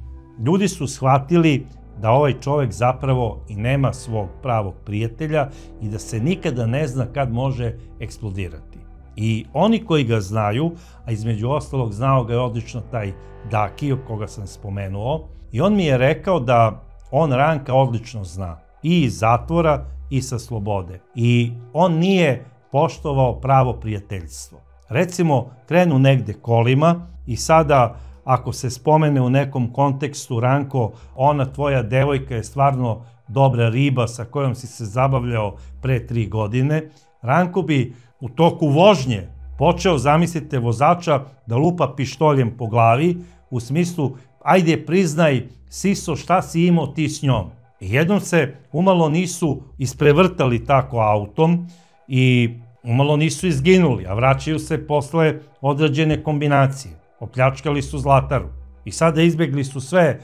ljudi su shvatili da ovaj čovek zapravo i nema svog pravog prijatelja i da se nikada ne zna kad može eksplodirati. I oni koji ga znaju, a između ostalog znao ga je odlično taj Daki, koga sam spomenuo, i on mi je rekao da on Ranka odlično zna i iz zatvora i sa slobode. I on nije poštovao pravo prijateljstvo. Recimo, krenu negde kolima i sada, ako se spomene u nekom kontekstu, Ranko, ona tvoja devojka je stvarno dobra riba sa kojom si se zabavljao pre 3 godine, Ranko bi u toku vožnje počeo, zamislite, vozača da lupa pištoljem po glavi, u smislu, ajde priznaj, siso, šta si imao ti s njom. I jednom se umalo nisu isprevrtali tako autom i umalo nisu izginuli, a vraćaju se posle određene kombinacije. Opljačkali su Zlataru i sada izbegli su sve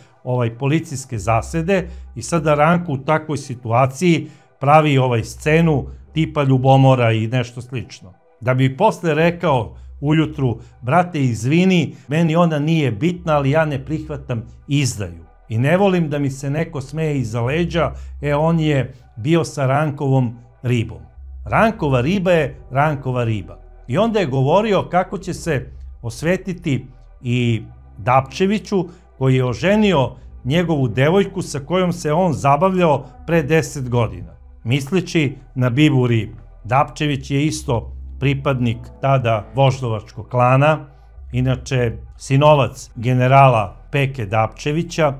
policijske zasede i sada Ranko u takvoj situaciji pravi scenu tipa ljubomora i nešto slično. Da bi posle rekao ujutru, brate, izvini, meni ona nije bitna, ali ja ne prihvatam izdaju. I ne volim da mi se neko smeje iza leđa, on je bio sa Rankovom ribom. Rankova riba je Rankova riba. I onda je govorio kako će se osvetiti i Dapčeviću, koji je oženio njegovu devojku sa kojom se on zabavljao pre 10 godina, misleći na Bibu ribu. Dapčević je isto pripadnik tada voždovačkog klana, inače sinovac generala Peke Dapčevića,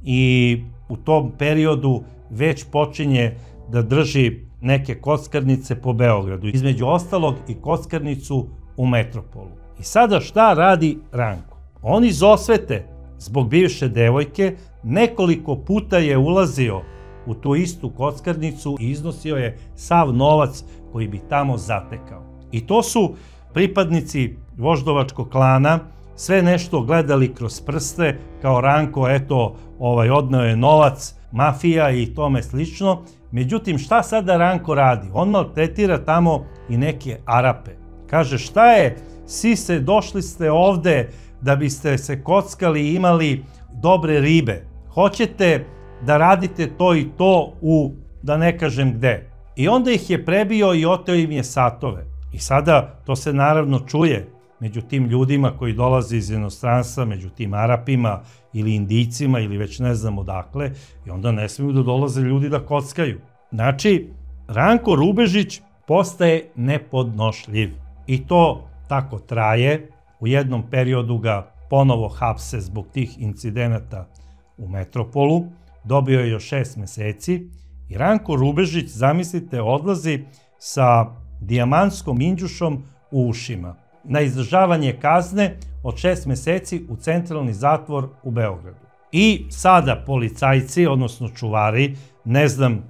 i u tom periodu već počinje da drži neke kockarnice po Beogradu, između ostalog i kockarnicu u Metropolu. I sada šta radi Ranko? On iz osvete zbog bivše devojke nekoliko puta je ulazio u tu istu kockarnicu i iznosio je sav novac koji bi tamo zatekao. I to su pripadnici voždovačkog klana sve nešto gledali kroz prste, kao Ranko, eto, odneo je novac, mafija i tome slično. Međutim, šta sada Ranko radi? On maltretira tamo i neke Arape. Kaže, šta je, sise, došli ste ovde da biste se kockali i imali dobre ribe. Hoćete da radite to i to u, da ne kažem gde. I onda ih je prebio i oteo im je satove. I sada to se naravno čuje među tim ljudima koji dolaze iz inostranstva, među tim Arapima ili Indijcima ili već ne znam odakle, i onda ne smiju da dolaze ljudi da kockaju. Znači, Ranko Rubežić postaje nepodnošljiv. I to tako traje. U jednom periodu ga ponovo hapse zbog tih incidenata u Metropolu. Dobio je još 6 meseci i Ranko Rubežić, zamislite, odlazi sa dijamantskom minđušom u ušima na izdržavanje kazne od 6 meseci u centralni zatvor u Beogradu. I sada policajci, odnosno čuvari, ne znam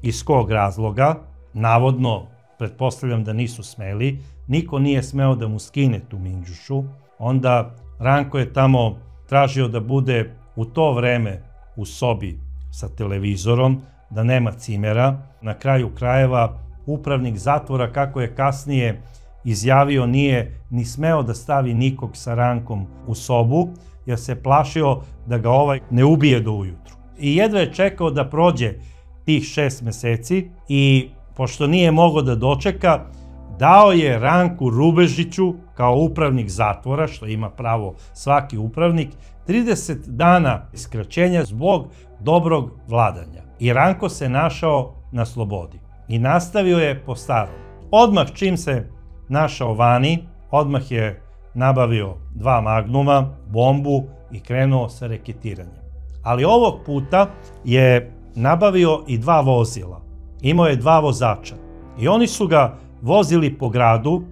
iz kog razloga, navodno, pretpostavljam da nisu smeli, niko nije smeo da mu skine tu minđušu. Onda Ranko je tamo tražio da bude u to vreme u sobi sa televizorom, da nema cimera. Na kraju krajeva, upravnik zatvora, kako je kasnije izjavio, nije ni smeo da stavi nikog sa Rankom u sobu, jer se plašio da ga ne ubije do ujutru. I jedva je čekao da prođe tih 6 meseci i, pošto nije mogao da dočeka, dao je Ranku Rubežiću, kao upravnik zatvora, što ima pravo svaki upravnik, 30 dana skraćenja zbog dobrog vladanja. I Ranko se našao na slobodi i nastavio je po starom. Odmah čim se našao vani, odmah je nabavio 2 magnuma, bombu i krenuo sa reketiranjem. Ali ovog puta je nabavio i 2 vozila. Imao je 2 vozača i oni su ga vozili po gradu.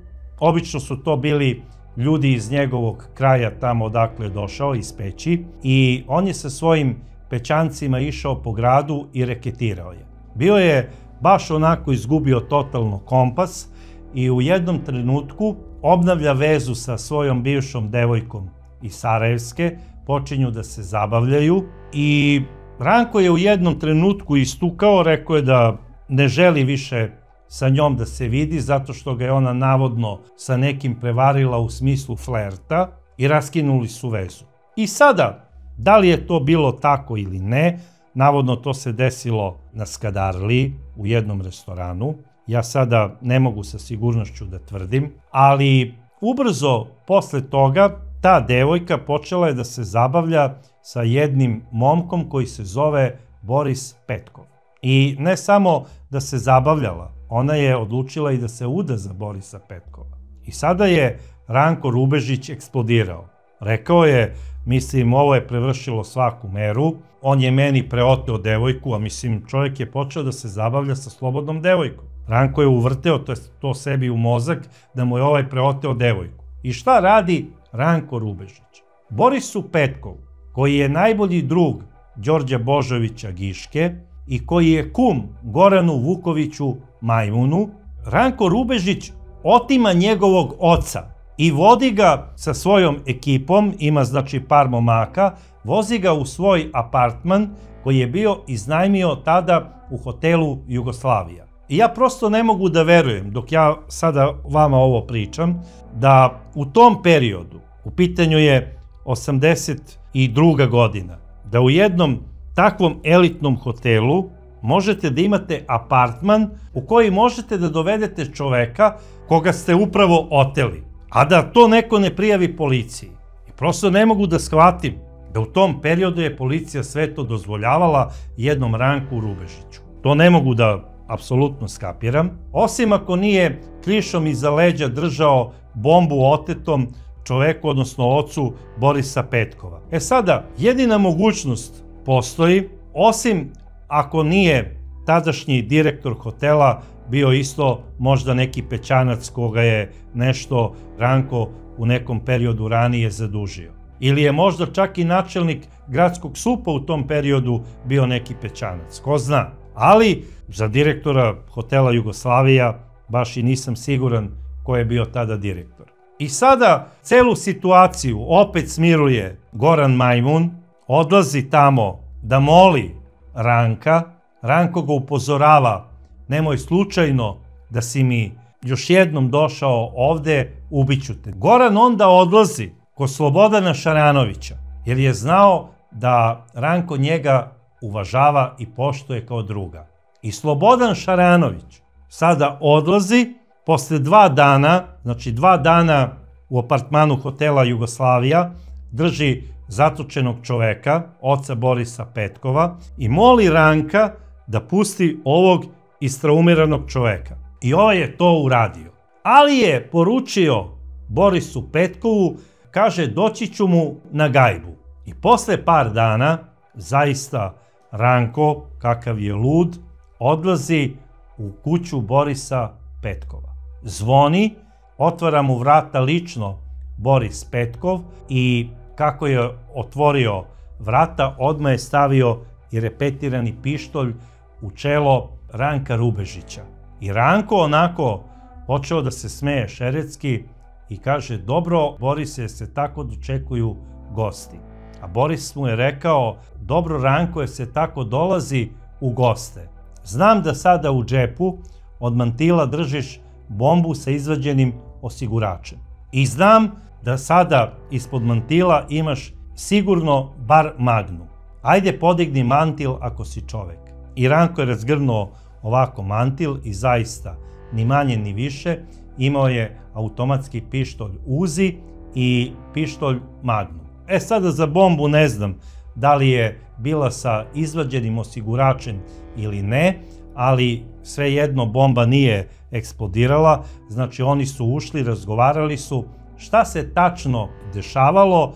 Obično su to bili ljudi iz njegovog kraja, tamo odakle je došao, iz Peći, i on je sa svojim pećancima išao po gradu i reketirao je. Bio je baš onako izgubio totalno kompas i u jednom trenutku obnavlja vezu sa svojom bivšom devojkom iz Sarajevske, počinju da se zabavljaju i Ranko je u jednom trenutku istukao, rekao je da ne želi više sa njom da se vidi, zato što ga je ona navodno sa nekim prevarila u smislu flerta, i raskinuli su vezu. I sada, da li je to bilo tako ili ne, navodno to se desilo na Skadarliji u jednom restoranu. Ja sada ne mogu sa sigurnošću da tvrdim, ali ubrzo posle toga ta devojka počela je da se zabavlja sa jednim momkom koji se zove Boris Petkov. I ne samo da se zabavljala, ona je odlučila i da se uda za Borisa Petkova. I sada je Ranko Rubežić eksplodirao. Rekao je, mislim, ovo je prevršilo svaku meru, on je meni preoteo devojku, a mislim, čovjek je počeo da se zabavlja sa slobodnom devojkom. Ranko je uvrteo to sebi u mozak da mu je preoteo devojku. I šta radi Ranko Rubežić? Borisu Petkovu, koji je najbolji drug Đorđa Božovića Giške i koji je kum Goranu Vukoviću Majmunu, Ranko Rubežić otima njegovog oca i vodi ga sa svojom ekipom, ima znači par momaka, vozi ga u svoj apartman koji je bio iznajmio tada u hotelu Jugoslavija. I ja prosto ne mogu da verujem, dok ja sada vama ovo pričam, da u tom periodu, u pitanju je 82. godina, da u jednom takvom elitnom hotelu možete da imate apartman u koji možete da dovedete čoveka koga ste upravo oteli, a da to neko ne prijavi policiji. I prosto ne mogu da shvatim da u tom periodu je policija sve to dozvoljavala jednom Ranku Rubežiću. To ne mogu da apsolutno skapiram, osim ako nije krišom iza leđa držao bombu otetom čoveku, odnosno ocu Borisa Petkova. Sada, jedina mogućnost postoji, osim ako nije tadašnji direktor hotela bio isto možda neki Pećanac koga je nešto Ranko u nekom periodu ranije zadužio. Ili je možda čak i načelnik gradskog SUP-a u tom periodu bio neki Pećanac, ko zna. Ali za direktora hotela Jugoslavija baš i nisam siguran ko je bio tada direktor. I sada celu situaciju opet smiruje Goran Majmun, odlazi tamo da moli Ranka, Ranko ga upozorava, nemoj slučajno da si mi još jednom došao ovde, ubiću te. Goran onda odlazi kod Slobodana Šaranovića, jer je znao da Ranko njega uvažava i poštuje kao druga. I Slobodan Šaranović sada odlazi posle 2 dana, znači 2 dana u apartmanu hotela Jugoslavija, drži zatočenog čoveka, oca Borisa Petkova, i moli Ranka da pusti ovog istraumiranog čoveka. I ovaj je to uradio. Ali je poručio Borisu Petkovu, kaže, doći ću mu na gajbu. I posle par dana, zaista Ranko, kakav je lud, odlazi u kuću Borisa Petkova. Zvoni, otvara mu vrata lično Boris Petkov i kako je otvorio vrata, odmah je stavio i repetirani pištolj u čelo Ranka Rubežića. I Ranko onako počeo da se smeje šeretski i kaže, dobro Borise, se tako dočekuju gosti. A Boris mu je rekao, dobro Ranko, se tako dolazi u goste. Znam da sada u džepu od mantila držiš bombu sa izvađenim osiguračem. I znam da sada ispod mantila imaš sigurno bar Magnu. Ajde podigni mantil ako si čovek. I Ranko je razgrnuo ovako mantil i zaista, ni manje ni više, imao je automatski pištolj Uzi i pištolj Magnum. Sada za bombu ne znam da li je bila sa izvađenim osiguračem ili ne, ali svejedno bomba nije eksplodirala, znači oni su ušli, razgovarali su. Šta se tačno dešavalo,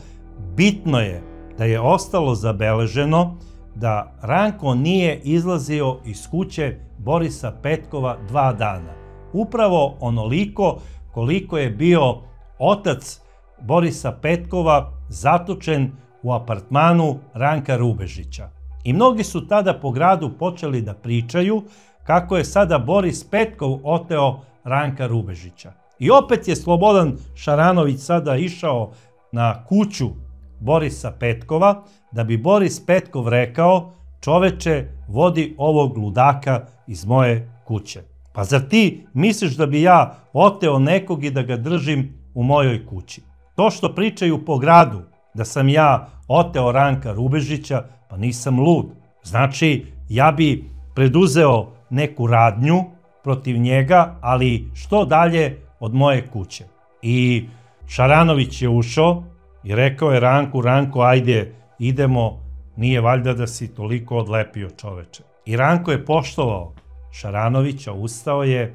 bitno je da je ostalo zabeleženo da Ranko nije izlazio iz kuće Borisa Petkova 2 dana. Upravo onoliko koliko je bio otac Borisa Petkova zatočen u apartmanu Ranka Rubežića. I mnogi su tada po gradu počeli da pričaju kako je sada Boris Petkov oteo Ranka Rubežića. I opet je Slobodan Šaranović sada išao na kuću Borisa Petkova da bi Boris Petkov rekao, čoveče, vodi ovog ludaka iz moje kuće. Pa zar ti misliš da bi ja oteo nekog i da ga držim u mojoj kući? To što pričaju po gradu da sam ja oteo Ranka Rubežića, pa nisam lud. Znači, ja bi preduzeo neku radnju protiv njega, ali što dalje od moje kuće. I Šaranović je ušao i rekao je Ranku, Ranko, ajde, idemo, nije valjda da si toliko odlepio, čoveče. I Ranko je poštovao Šaranovića, ustao je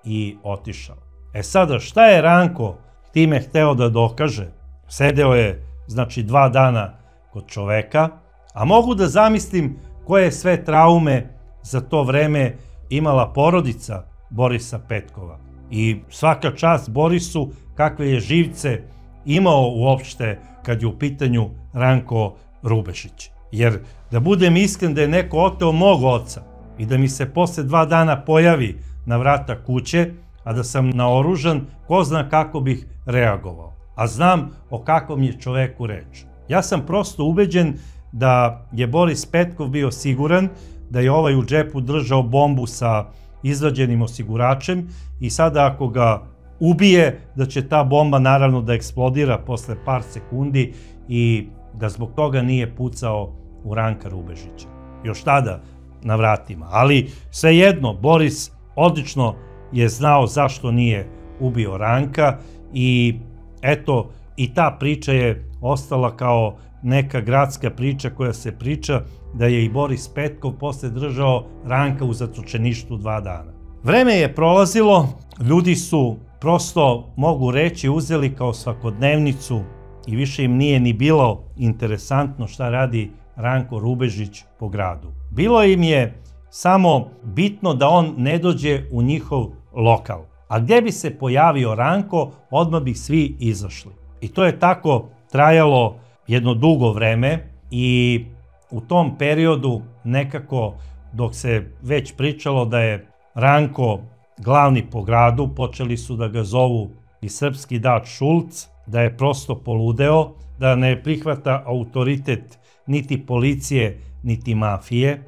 i otišao. Sada, šta je Ranko time hteo da dokaže? Sedeo je, znači, 2 dana kod čoveka, a mogu da zamislim koje sve traume za to vreme imala porodica Borisa Petkova. I svaka čast Borisu kakve je živce imao uopšte kad je u pitanju Ranko Rubežić. Jer da budem iskren, da je neko oteo mog oca i da mi se posle 2 dana pojavi na vrata kuće, a da sam naoružan, ko zna kako bih reagovao. A znam o kakvom je čoveku reč. Ja sam prosto ubeđen da je Boris Petkov bio siguran da je ovaj u džepu držao bombu sa izvađenim osiguračem i sada ako ga ubije, da će ta bomba naravno da eksplodira posle par sekundi i da zbog toga nije pucao u Ranka Rubežića. Još tada na vratima. Ali svejedno, Boris odlično je znao zašto nije ubio Ranka i eto, i ta priča je ostala kao neka gradska priča koja se priča da je i Boris Petkov posle držao Ranka u zatočeništvu 2 dana. Vreme je prolazilo, ljudi su prosto, mogu reći, uzeli kao svakodnevnicu i više im nije ni bilo interesantno šta radi Ranko Rubežić po gradu. Bilo im je samo bitno da on ne dođe u njihov lokal. A gdje bi se pojavio Ranko, odmah bi svi izašli. I to je tako trajalo jedno dugo vreme i u tom periodu nekako dok se već pričalo da je Ranko glavni po gradu, počeli su da ga zovu i srpski dat Šulc, da je prosto poludeo, da ne prihvata autoritet niti policije, niti mafije,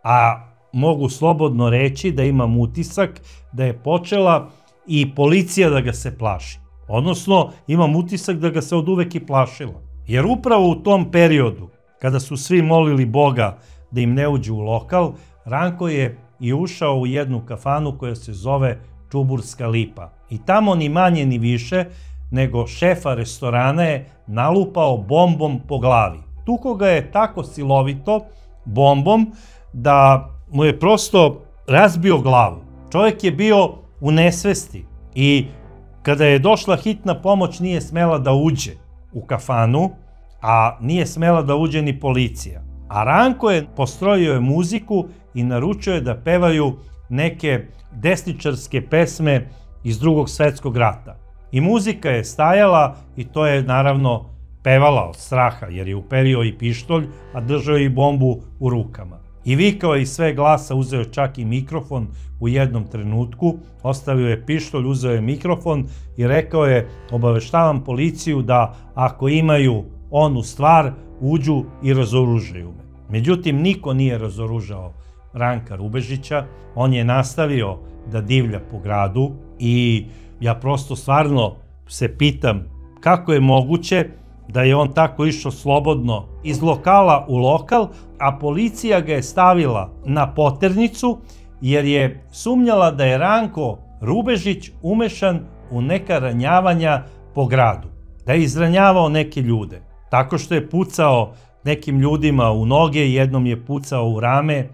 a mogu slobodno reći da imam utisak da je počela i policija da ga se plaši. Odnosno, imam utisak da ga se od uvek i plašila. Jer upravo u tom periodu, kada su svi molili Boga da im ne uđu u lokal, Ranko je i ušao u jednu kafanu koja se zove Čuburska lipa. I tamo ni manje ni više nego šefa restorana je nalupao bombom po glavi. Tuko ga je tako silovito bombom da mu je prosto razbio glavu. Čovjek je bio u nesvesti i kada je došla hitna pomoć nije smela da uđe u kafanu, a nije smela da uđe ni policija. A Ranko je postrojio muziku i naručio je da pevaju neke desničarske pesme iz Drugog svetskog rata. I muzika je stajala i to je naravno pevala od straha jer je uperio i pištolj, a držao i bombu u rukama. I vikao je iz sve glasa, uzeo je čak i mikrofon u jednom trenutku, ostavio je pištolj, uzeo je mikrofon i rekao je: obaveštavam policiju da ako imaju onu stvar, uđu i razoružaju me. Međutim, niko nije razoružao Ranka Rubežića, on je nastavio da divlja po gradu i ja prosto stvarno se pitam kako je moguće da je on tako išao slobodno iz lokala u lokal, a policija ga je stavila na poternicu jer je sumnjala da je Ranko Rubežić umešan u neka ranjavanja po gradu, da je izranjavao neke ljude, tako što je pucao nekim ljudima u noge, jednom je pucao u rame,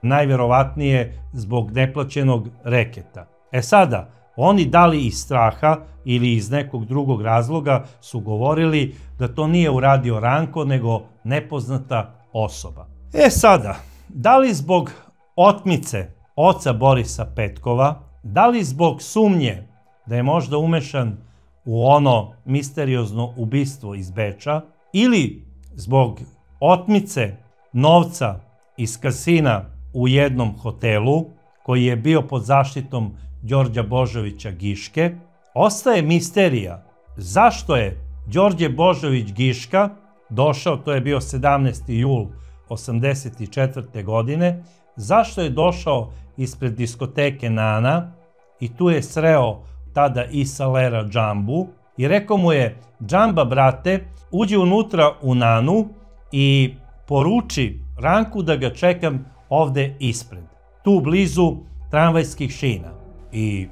najverovatnije zbog neplaćenog reketa. E sada, oni da li iz straha ili iz nekog drugog razloga su govorili da to nije uradio Ranko, nego nepoznata osoba. E sada, da li zbog otmice oca Borisa Petkova, da li zbog sumnje da je možda umešan u ono misteriozno ubistvo iz Beča, ili zbog otmice novca iz kasina u jednom hotelu koji je bio pod zaštitom Đorđa Božovića Giške, ostaje misterija zašto je Đorđe Božović Giška došao, to je bio 17. jul 1984. godine, zašto je došao ispred diskoteke Nana i tu je sreo tada Isalera Džambu i rekao mu je: Džamba, brate, uđi unutra u Nanu i poruči Ranku da ga čekam ovde ispred, tu blizu tramvajskih šina. I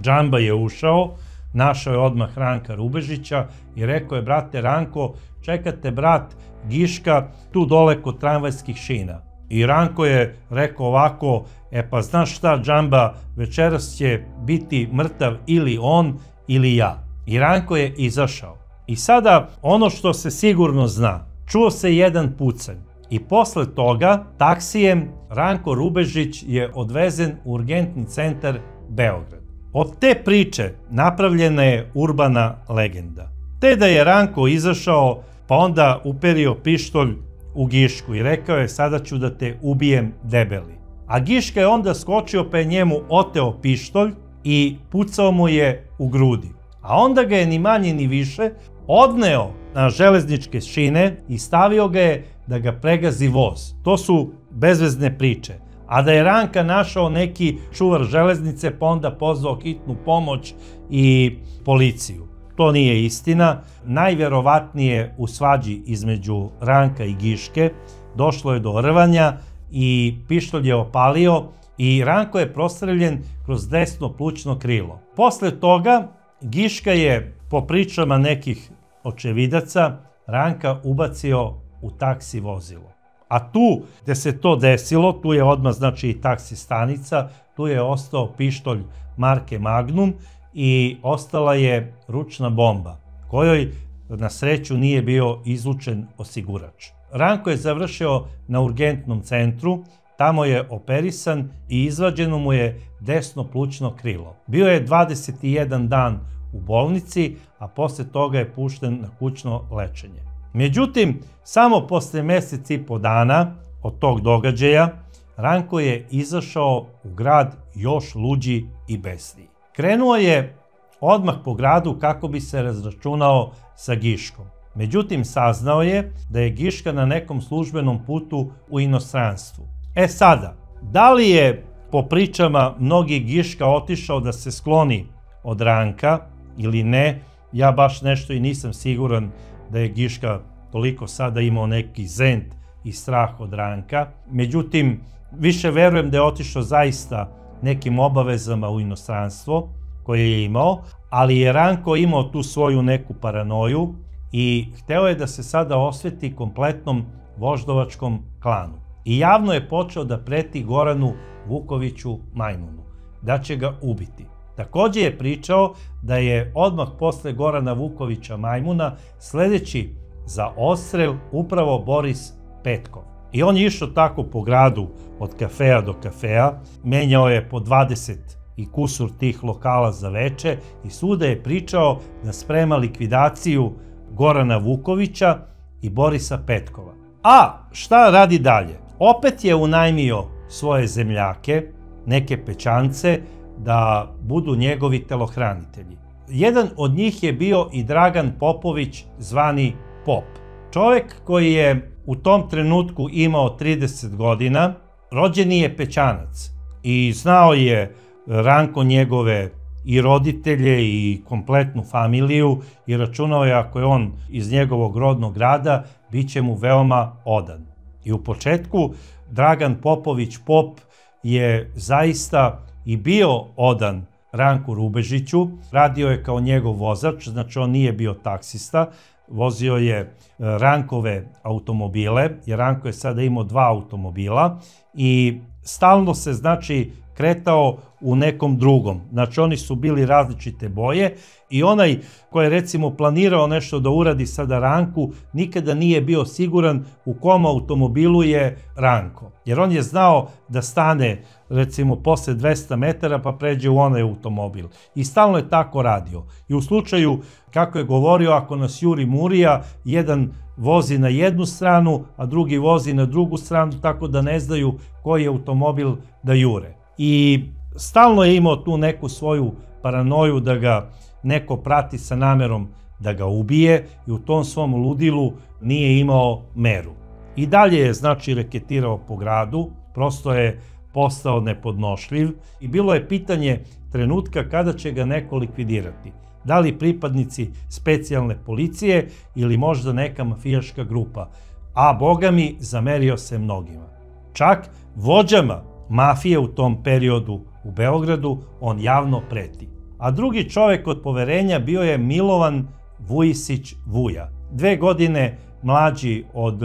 Džamba je ušao, našao je odmah Ranka Rubežića i rekao je: brate Ranko, čekate brat Giška tu dole kod tramvajskih šina. I Ranko je rekao ovako: e pa znaš šta Džamba, večeras će biti mrtav ili on ili ja. I Ranko je izašao. I sada ono što se sigurno zna, čuo se jedan pucanj i posle toga taksijem Ranko Rubežić je odvezen u urgentni centar Beograd. Od te priče napravljena je urbana legenda. Te da je Ranko izašao pa onda uperio pištolj u Gišku i rekao je: sada ću da te ubijem, debeli. A Giška je onda skočio pa je njemu oteo pištolj i pucao mu je u grudi. A onda ga je ni manje ni više odneo na železničke šine i stavio ga je da ga pregazi voz. To su bezvezne priče. A da je Ranka našao neki čuvar železnice pa onda pozvao hitnu pomoć i policiju. To nije istina. Najvjerovatnije u svađi između Ranka i Giške došlo je do rvanja i pištolj je opalio i Ranko je prostreljen kroz desno plućno krilo. Posle toga Giška je, po pričama nekih očevidaca, Ranka ubacio u taksi vozilo. A tu gde se to desilo, tu je odmah znači i taksi stanica, tu je ostao pištolj marke Magnum i ostala je ručna bomba, kojoj na sreću nije bio izlučen osigurač. Ranko je završio na urgentnom centru, tamo je operisan i izvađeno mu je desno plućno krilo. Bio je 21 dan u bolnici, a posle toga je pušten na kućno lečenje. Međutim, samo posle mesec i po dana od tog događaja, Ranko je izašao u grad još luđi i besniji. Krenuo je odmah po gradu kako bi se razračunao sa Giškom. Međutim, saznao je da je Giška na nekom službenom putu u inostranstvu. E sada, da li je po pričama mnogi Giška otišao da se skloni od Ranka ili ne, ja baš nešto i nisam siguran da je Giška toliko sada imao neki zent i strah od Ranka. Međutim, više verujem da je otišao zaista nekim obavezama u inostranstvo koje je imao, ali je Ranko imao tu svoju neku paranoju i hteo je da se sada osveti kompletnom voždovačkom klanu. I javno je počeo da preti Goranu Vukoviću Majmunu, da će ga ubiti. Takođe je pričao da je odmah posle Gorana Vukovića Majmuna sledeći za odstrel upravo Boris Petkov. I on je išao tako po gradu od kafeja do kafeja, menjao je po 20 i kusur tih lokala za veče i svuda je pričao da sprema likvidaciju Gorana Vukovića i Borisa Petkova. A šta radi dalje? Opet je unajmio svoje zemljake, neke pećance, da budu njegovi telohranitelji. Jedan od njih je bio i Dragan Popović, zvani Pop. Čovek koji je u tom trenutku imao 30 godina, rođeni je Pećanac i znao je Ranko njegove i roditelje i kompletnu familiju i računao je ako je on iz njegovog rodnog grada, bit će mu veoma odan. I u početku Dragan Popović Pop je zaista i bio odan Ranku Rubežiću, radio je kao njegov vozač, znači on nije bio taksista, vozio je Rankove automobile, jer Ranko je sada imao 2 automobila i stalno se znači kretao u nekom drugom. Znači oni su bili različite boje i onaj koji je recimo planirao nešto da uradi sada Ranku nikada nije bio siguran u kom automobilu je Ranko. Jer on je znao da stane recimo posle 200 metara pa pređe u onaj automobil. I stalno je tako radio. I u slučaju, kako je govorio, ako nas juri Murija, jedan vozi na jednu stranu, a drugi vozi na drugu stranu, tako da ne znaju koji automobil da jure. I stalno je imao tu neku svoju paranoju da ga neko prati sa namerom da ga ubije i u tom svom ludilu nije imao meru. I dalje je znači reketirao po gradu, prosto je postao nepodnošljiv i bilo je pitanje trenutka kada će ga neko likvidirati. Da li pripadnici specijalne policije ili možda neka mafijaška grupa. A boga mi, zamerio se mnogima. Čak vođama mafije u tom periodu u Beogradu on javno preti. A drugi čovek od poverenja bio je Milovan Vujisić Vuja. 2 godine mlađi od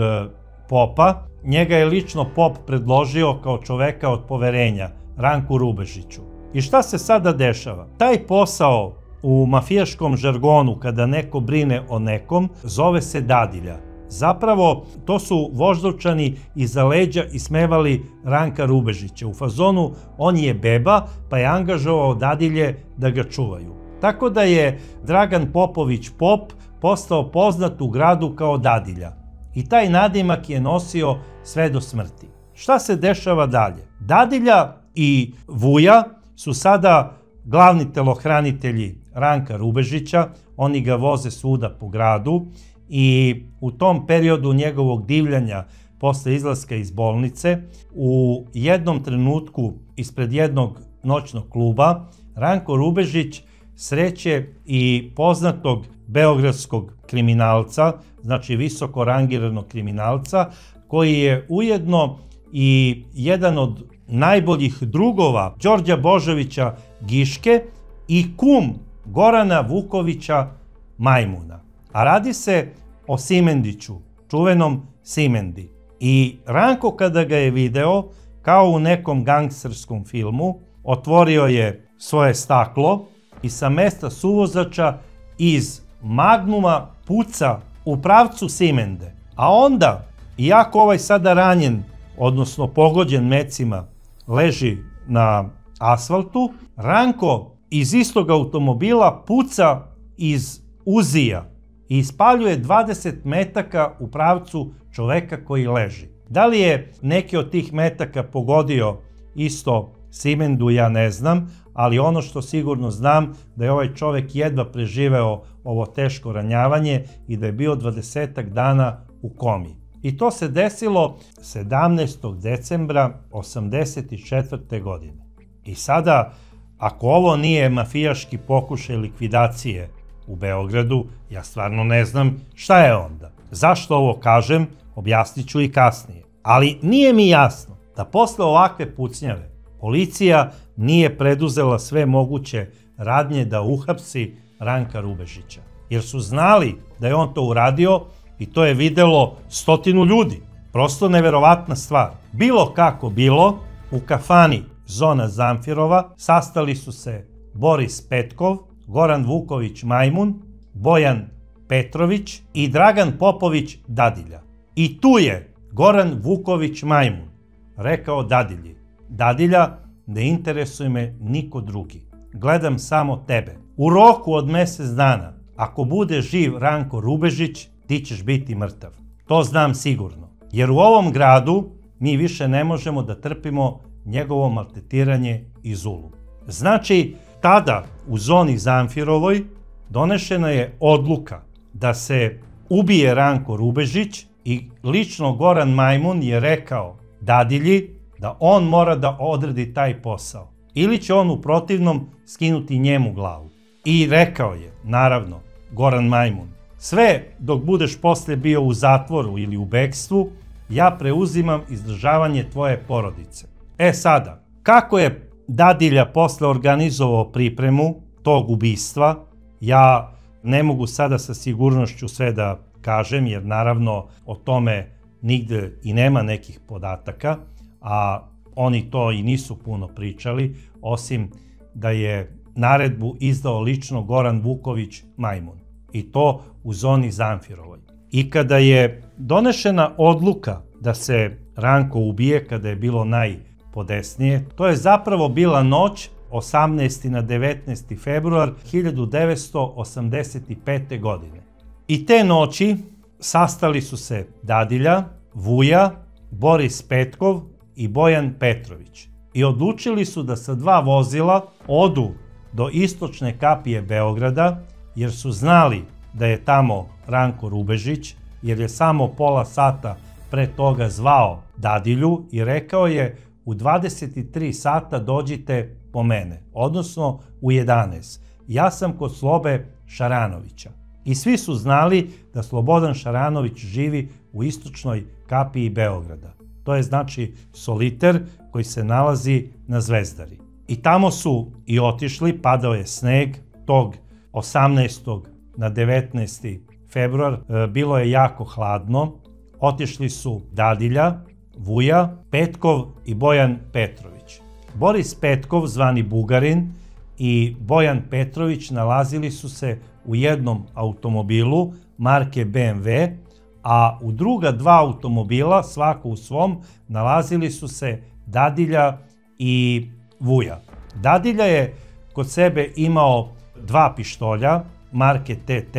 Popa. Njega je lično Pop predložio kao čoveka od poverenja, Ranku Rubežiću. I šta se sada dešava? Taj posao u mafijaškom žargonu, kada neko brine o nekom, zove se dadilja. Zapravo, to su voždovčani iza leđa ismevali Ranka Rubežića. U fazonu, on je beba, pa je angažovao dadilje da ga čuvaju. Tako da je Dragan Popović Pop postao poznat u gradu kao dadilja. I taj nadimak je nosio sve do smrti. Šta se dešava dalje? Dadilja i Vuja su sada glavni telohranitelji Ranka Rubežića, oni ga voze svuda po gradu i u tom periodu njegovog divljanja posle izlaska iz bolnice, u jednom trenutku ispred jednog noćnog kluba, Ranko Rubežić sreće i poznatog beogradskog kriminalca, znači visoko rangiranog kriminalca, koji je ujedno i jedan od najboljih drugova Đorđa Božovića Giške i kum Gorana Vukovića Majmuna. A radi se o Simendiću, čuvenom Simendi. I Ranko kada ga je video, kao u nekom gangsterskom filmu, otvorio je svoje staklo i sa mesta suvozača iz Magnuma puca u pravcu Simende. A onda, iako ovaj sada ranjen, odnosno pogođen mecima, leži na asfaltu, Ranko iz istog automobila puca iz Uzija i ispaljuje 20 metaka u pravcu čoveka koji leži. Da li je neki od tih metaka pogodio isto Simendu, ja ne znam, ali ono što sigurno znam da je ovaj čovek jedva preživeo ovo teško ranjavanje i da je bio 20 dana u komi. I to se desilo 17. decembra 1984. godine. I sada, ako ovo nije mafijaški pokušaj likvidacije u Beogradu, ja stvarno ne znam šta je onda. Zašto ovo kažem, objasnit ću i kasnije. Ali nije mi jasno da posle ovakve pucnjave policija nije preduzela sve moguće radnje da uhapsi Ranka Rubežića. Jer su znali da je on to uradio i to je videlo 100 ljudi. Prosto neverovatna stvar. Bilo kako bilo, u kafani Zona Zamfirova sastali su se Boris Petkov, Goran Vuković Majmun, Bojan Petrović i Dragan Popović Dadilja. I tu je Goran Vuković Majmun rekao Dadilji: Dadilja, ne interesuje me niko drugi. Gledam samo tebe. U roku od mjesec dana, ako bude živ Ranko Rubežić, ti ćeš biti mrtav. To znam sigurno. Jer u ovom gradu mi više ne možemo da trpimo njegovo maltretiranje i zulum. Znači, tada u Zoni Zamfirovoj donešena je odluka da se ubije Ranko Rubežić i lično Goran Majmun je rekao Dadilji da on mora da odradi taj posao. Ili će on u protivnom skinuti njemu glavu. I rekao je, naravno, Goran Majmun: sve dok budeš posle bio u zatvoru ili u bekstvu, ja preuzimam izdržavanje tvoje porodice. E sada, kako je Dadilja posle organizovao pripremu tog ubistva, ja ne mogu sada sa sigurnošću sve da kažem, jer naravno o tome nigde i nema nekih podataka, a oni to i nisu puno pričali, osim da je naredbu izdao lično Goran Vuković Majmun. I to u Zoni Zamfirovoj. I kada je donešena odluka da se Ranko ubije, kada je bilo najpodesnije, to je zapravo bila noć 18. na 19. februar 1985. godine. I te noći sastali su se Dadilja, Vuja, Boris Petkov i Bojan Petrović. I odlučili su da sa 2 vozila odu do istočne kapije Beograda, jer su znali da je tamo Ranko Rubežić, jer je samo pola sata pre toga zvao Dadilju i rekao je: u 23 sata dođite po mene, odnosno u 11. Ja sam kod Slobe Šaranovića. I svi su znali da Slobodan Šaranović živi u istočnoj kapiji Beograda. To je znači soliter koji se nalazi na Zvezdari. I tamo su i otišli, padao je sneg, tog 18. na 19. februar, bilo je jako hladno. Otišli su Dadilja, Vuja, Petkov i Bojan Petrović. Boris Petkov, zvani Bugarin, i Bojan Petrović nalazili su se u jednom automobilu marke BMW, a u druga 2 automobila, svako u svom, nalazili su se Dadilja i Vuja. Dadilja je kod sebe imao 2 pištolja marke TT,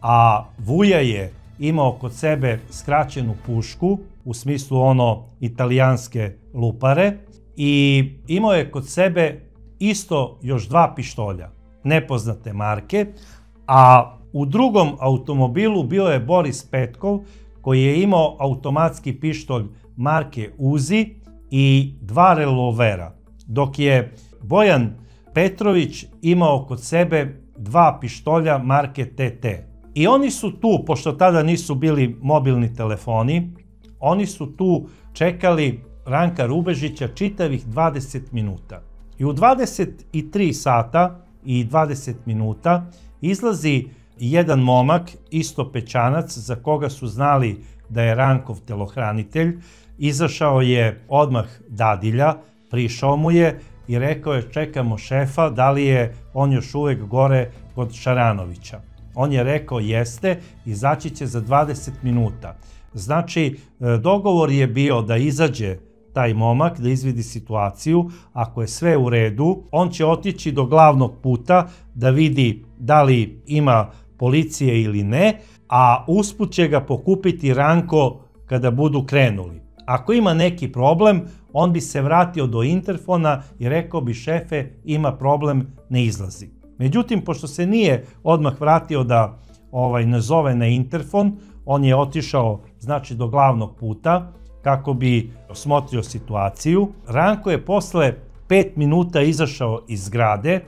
a Vuja je imao kod sebe skraćenu pušku, u smislu ono italijanske lupare, i imao je kod sebe isto još 2 pištolja nepoznate marke, a u drugom automobilu bio je Boris Petkov koji je imao automatski pištolj marke Uzi i 2 revolvera, dok je Bojan Petrović imao kod sebe 2 pištolja marke TT. I oni su tu, pošto tada nisu bili mobilni telefoni, oni su tu čekali Ranka Rubežića čitavih 20 minuta. I u 23 sata i 20 minuta izlazi jedan momak, isto Pećanac, za koga su znali da je Rankov telohranitelj. Izašao je odmah dadilja, prišao mu je i rekao je čekamo šefa, da li je on još uvek gore kod Šaranovića. On je rekao jeste, izaći će za 20 minuta. Znači, dogovor je bio da izađe taj momak, da izvidi situaciju, ako je sve u redu, on će otići do glavnog puta da vidi da li ima policije ili ne, a usput će ga pokupiti Ranko kada budu krenuli. Ako ima neki problem, on bi se vratio do interfona i rekao bi šefe, ima problem, ne izlazi. Međutim, pošto se nije odmah vratio da nazove na interfon, on je otišao znači do glavnog puta kako bi osmotrio situaciju. Ranko je posle 5 minuta izašao iz zgrade,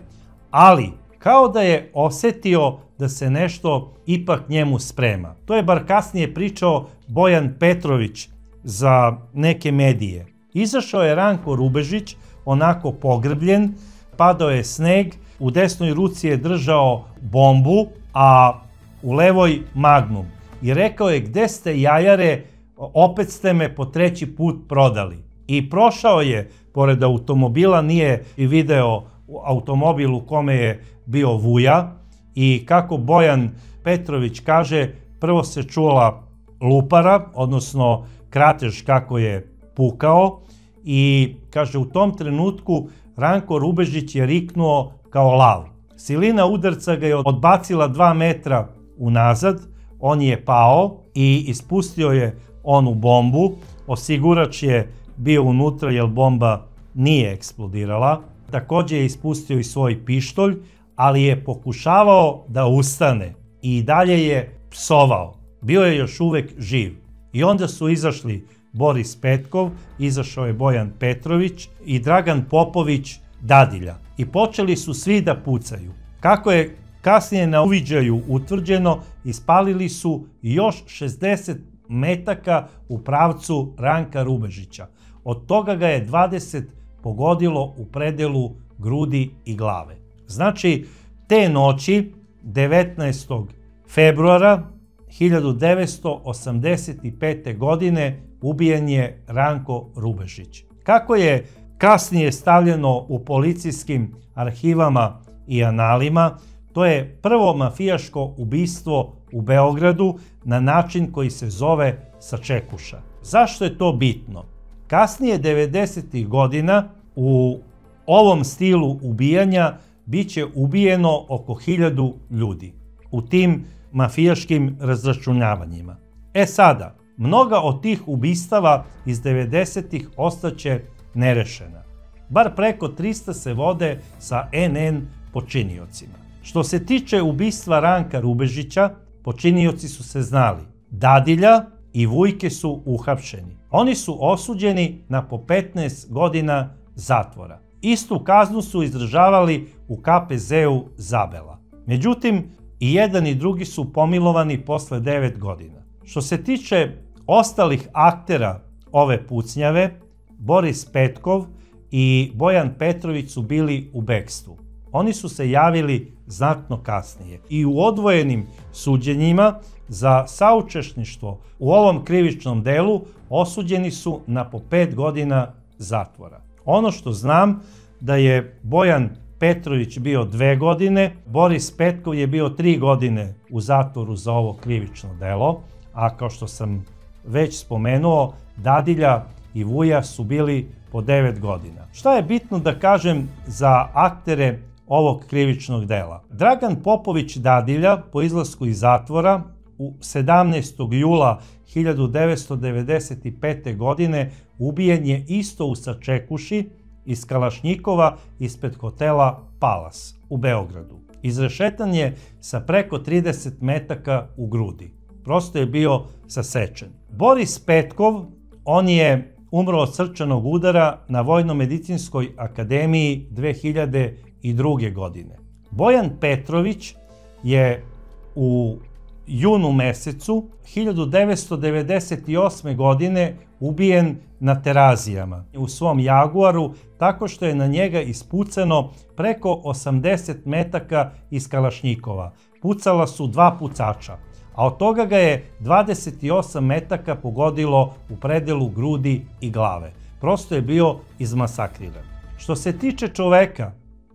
ali kao da je osetio da se nešto ipak njemu sprema. To je bar kasnije pričao Bojan Petrović za neke medije. Izašao je Ranko Rubežić, onako pogrbljen, padao je sneg, u desnoj ruci je držao bombu, a u levoj magnum. I rekao je, gde ste jajare, opet ste me po 3. put prodali. I prošao je, pored automobila, nije i video automobil u kome je bio Vuja, i kako Bojan Petrović kaže, prvo se čula lupara, odnosno kratež kako je pukao, i kaže u tom trenutku Ranko Rubežić je riknuo kao lav. Silina udarca ga je odbacila 2 metra unazad, on je pao i ispustio je onu bombu. Osigurač je bio unutra jer bomba nije eksplodirala. Također je ispustio i svoj pištolj, ali je pokušavao da ustane i dalje je psovao. Bio je još uvek živ. I onda su izašli Boris Petkov, izašao je Bojan Petrović i Dragan Popović, dadilja. I počeli su svi da pucaju. Kako je kasnije na uviđaju utvrđeno, ispalili su još 60 metaka u pravcu Ranka Rubežića. Od toga ga je 20 pogodilo u predelu grudi i glave. Znači, te noći, 19. februara 1985. godine, ubijen je Ranko Rubežić. Kako je kasnije stavljeno u policijskim arhivama i analima, to je prvo mafijaško ubistvo u Beogradu na način koji se zove sačekuša. Zašto je to bitno? Kasnije 90. godina u ovom stilu ubijanja bit će ubijeno oko 1000 ljudi u tim mafijaškim razračunjavanjima. E sada, mnoga od tih ubistava iz 90-ih ostaće nerešena. Bar preko 300 se vode sa NN počiniocima. Što se tiče ubistva Ranka Rubežića, počinioci su se znali. Dadilja i Vujke su uhapšeni. Oni su osuđeni na po 15 godina zatvora. Istu kaznu su izdržavali u KPZ-u Zabela. Međutim, i jedan i drugi su pomilovani posle 9 godina. Što se tiče ostalih aktera ove pucnjave, Boris Petkov i Bojan Petrović su bili u bekstvu. Oni su se javili znatno kasnije i u odvojenim suđenjima za saučesništvo u ovom krivičnom delu osuđeni su na po 5 godina zatvora. Ono što znam da je Bojan Petrović bio 2 godine, Boris Petkov je bio 3 godine u zatvoru za ovo krivično delo, a kao što sam već spomenuo, Dadilja i Vuja su bili po 9 godina. Šta je bitno da kažem za aktere ovog krivičnog dela? Dragan Popović Dadilja po izlasku iz zatvora u 17. jula 1995. godine ubijen je isto u sačekuši iz kalašnjikova ispred hotela Palas u Beogradu. Izrešetan je sa preko 30 metaka u grudi. Prosto je bio sasečen. Boris Petkov, on je umro od srčanog udara na Vojno-medicinskoj akademiji 2002. godine. Bojan Petrović je u junu mesecu 1998. godine ubijen na Terazijama u svom Jaguaru tako što je na njega ispucano preko 80 metaka iz kalašnjikova. Pucala su dva pucača, a od toga ga je 28 metaka pogodilo u predelu grudi i glave. Prosto je bio izmasakriran. Što se tiče čoveka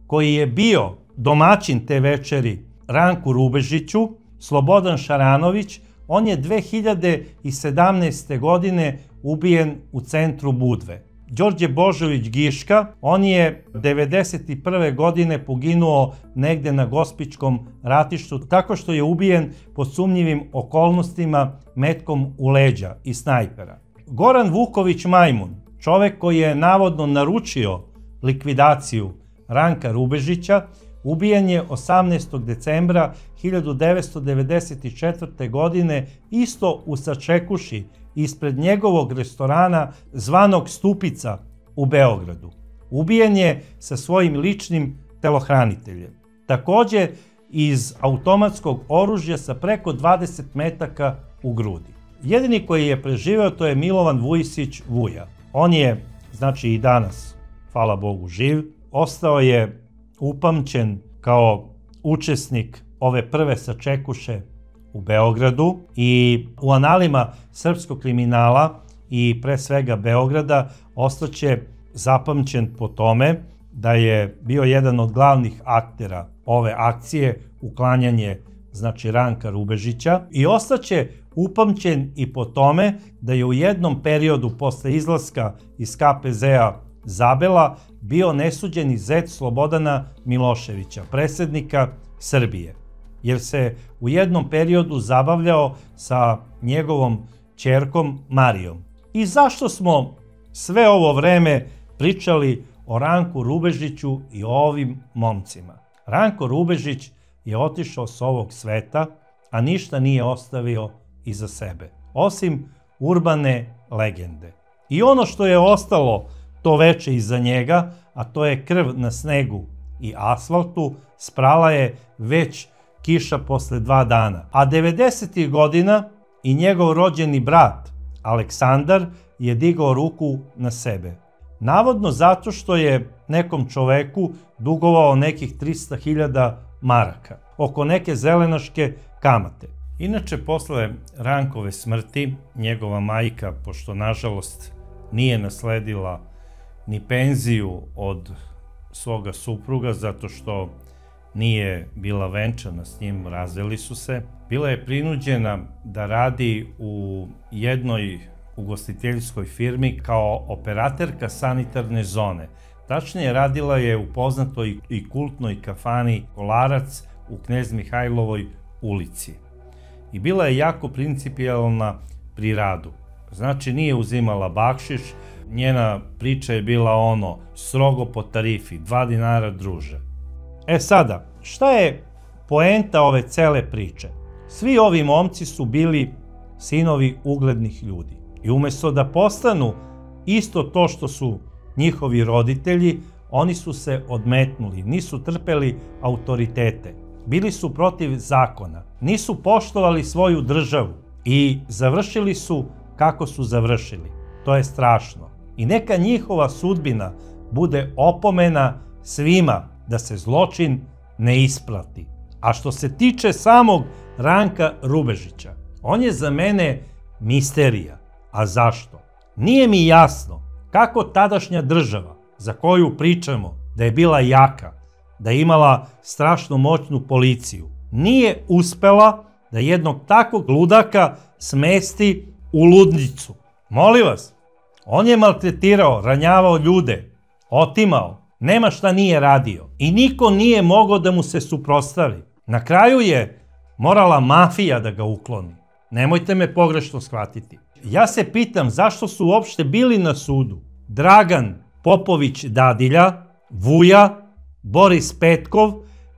koji je bio domaćin te večeri Ranku Rubežiću, Slobodan Šaranović, on je 2017. godine ubijen u centru Budve. Đorđe Božović Giška, on je 1991. godine poginuo negde na Gospićkom ratištu tako što je ubijen pod sumnjivim okolnostima metkom u leđa i snajpera. Goran Vuković Majmun, čovek koji je navodno naručio likvidaciju Ranka Rubežića, ubijen je 18. decembra 1994. godine isto u Sačekuši ispred njegovog restorana zvanog Stupica u Beogradu. Ubijen je sa svojim ličnim telohraniteljem. Takođe iz automatskog oružja sa preko 20 metaka u grudi. Jedini koji je preživeo to je Milovan Vujsić Vuja. On je, znači i danas, hvala Bogu, živ. Ostao je upamćen kao učesnik ove prve sačekuše u Beogradu i u analima srpskog kriminala i pre svega Beograda ostaće zapamćen po tome da je bio jedan od glavnih aktera ove akcije, uklanjanje znači Ranka Rubežića, i ostaće upamćen i po tome da je u jednom periodu posle izlaska iz KPZ-a Zabela bio nesuđeni zet Slobodana Miloševića, predsjednika Srbije, jer se u jednom periodu zabavljao sa njegovom ćerkom Marijom. I zašto smo sve ovo vreme pričali o Ranku Rubežiću i o ovim momcima? Ranko Rubežić je otišao s ovog sveta, a ništa nije ostavio iza sebe, osim urbane legende. I ono što je ostalo to veče iza njega, a to je krv na snegu i asfaltu, sprala je već kiša posle 2 dana. A 90. godina i njegov rođeni brat Aleksandar je digao ruku na sebe. Navodno zato što je nekom čoveku dugovao nekih 300.000 maraka, oko neke zelenaške kamate. Inače, posle Rankove smrti, njegova majka, pošto nažalost nije nasledila ni penziju od svoga supruga, zato što nije bila venčana s njim, razveli su se, bila je prinuđena da radi u jednoj ugostiteljskoj firmi kao operaterka sanitarne zone. Tačnije, radila je u poznatoj i kultnoj kafani Kolarac u Knez Mihajlovoj ulici. I bila je jako principijelna pri radu. Znači, nije uzimala bakšiš, njena priča je bila ono, strogo po tarifi, 2 dinara druže. E sada, šta je poenta ove cele priče? Svi ovi momci su bili sinovi uglednih ljudi. I umesto da postanu isto to što su njihovi roditelji, oni su se odmetnuli, nisu trpeli autoritete, bili su protiv zakona, nisu poštovali svoju državu i završili su kako su završili. To je strašno. I neka njihova sudbina bude opomena svima da se zločin ne isplati. A što se tiče samog Ranka Rubežića, on je za mene misterija. A zašto? Nije mi jasno kako tadašnja država, za koju pričamo da je bila jaka, da je imala strašno moćnu policiju, nije uspela da jednog takvog ludaka smesti u ludnicu. Molim vas, on je maltretirao, ranjavao ljude, otimao, nema šta nije radio i niko nije mogao da mu se suprotstavi. Na kraju je morala mafija da ga ukloni. Nemojte me pogrešno shvatiti. Ja se pitam zašto su uopšte bili na sudu Dragan Popović Dadilja, Vuja, Boris Petkov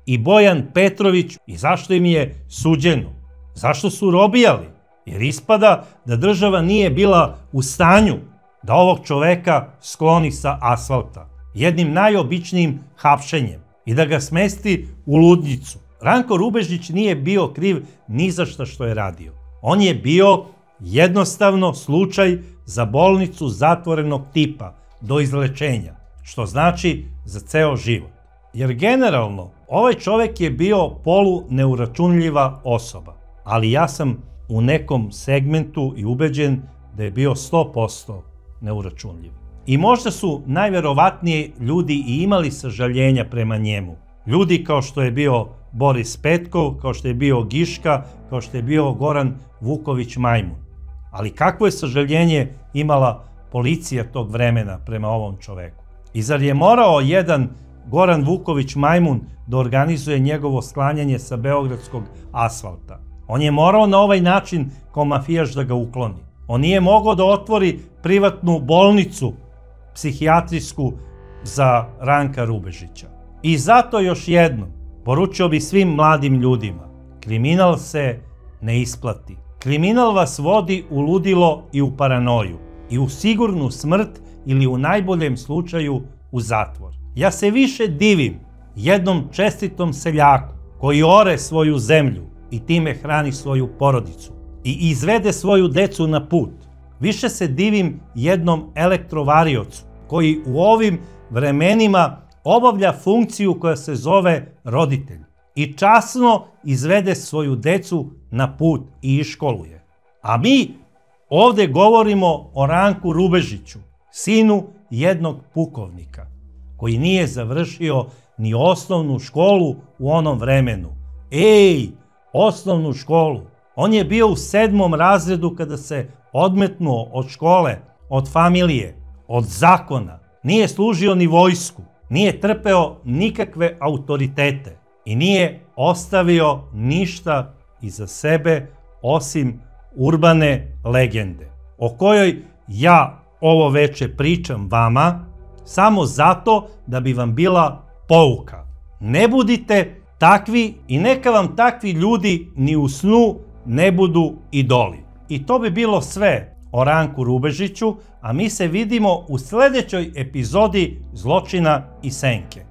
i Bojan Petrović. I zašto im je suđeno? Zašto su robijali? Jer ispada da država nije bila u stanju da ovog čoveka skloni sa asfalta jednim najobičnijim hapšenjem i da ga smesti u ludnicu. Ranko Rubežić nije bio kriv ni za šta što je radio. On je bio jednostavno slučaj za bolnicu zatvorenog tipa do izlečenja, što znači za ceo život. Jer generalno ovaj čovek je bio poluneuračunljiva osoba, ali ja sam u nekom segmentu i ubeđen da je bio 100% neuračunljiv. I možda su najverovatnije ljudi i imali sažaljenja prema njemu. Ljudi kao što je bio Boris Petkov, kao što je bio Giška, kao što je bio Goran Vuković Majmun. Ali kakvo je sažaljenje imala policija tog vremena prema ovom čoveku? I zar je morao jedan Goran Vuković Majmun da organizuje njegovo sklanjanje sa beogradskog asfalta? On je morao na ovaj način kao mafijaš da ga ukloni. On nije mogao da otvori privatnu bolnicu psihijatrijsku za Ranka Rubežića. I zato još jednom poručio bi svim mladim ljudima: kriminal se ne isplati. Kriminal vas vodi u ludilo i u paranoju i u sigurnu smrt ili u najboljem slučaju u zatvor. Ja se više divim jednom čestitom seljaku koji ore svoju zemlju i time hrani svoju porodicu i izvede svoju decu na put. Više se divim jednom elektrovariocu koji u ovim vremenima obavlja funkciju koja se zove roditelj i časno izvede svoju decu na put i iškoluje. A mi ovde govorimo o Ranku Rubežiću, sinu jednog pukovnika, koji nije završio ni osnovnu školu u onom vremenu. Ej, osnovnu školu! On je bio u 7. razredu kada se odmetnuo od škole, od familije, od zakona. Nije služio ni vojsku, nije trpeo nikakve autoritete i nije ostavio ništa iza sebe osim urbane legende, o kojoj ja ovo veče pričam vama samo zato da bi vam bila pouka. Ne budite takvi i neka vam takvi ljudi ni u snu ne budu idoli. I to bi bilo sve o Ranku Rubežiću, a mi se vidimo u sledećoj epizodi Zločina i senke.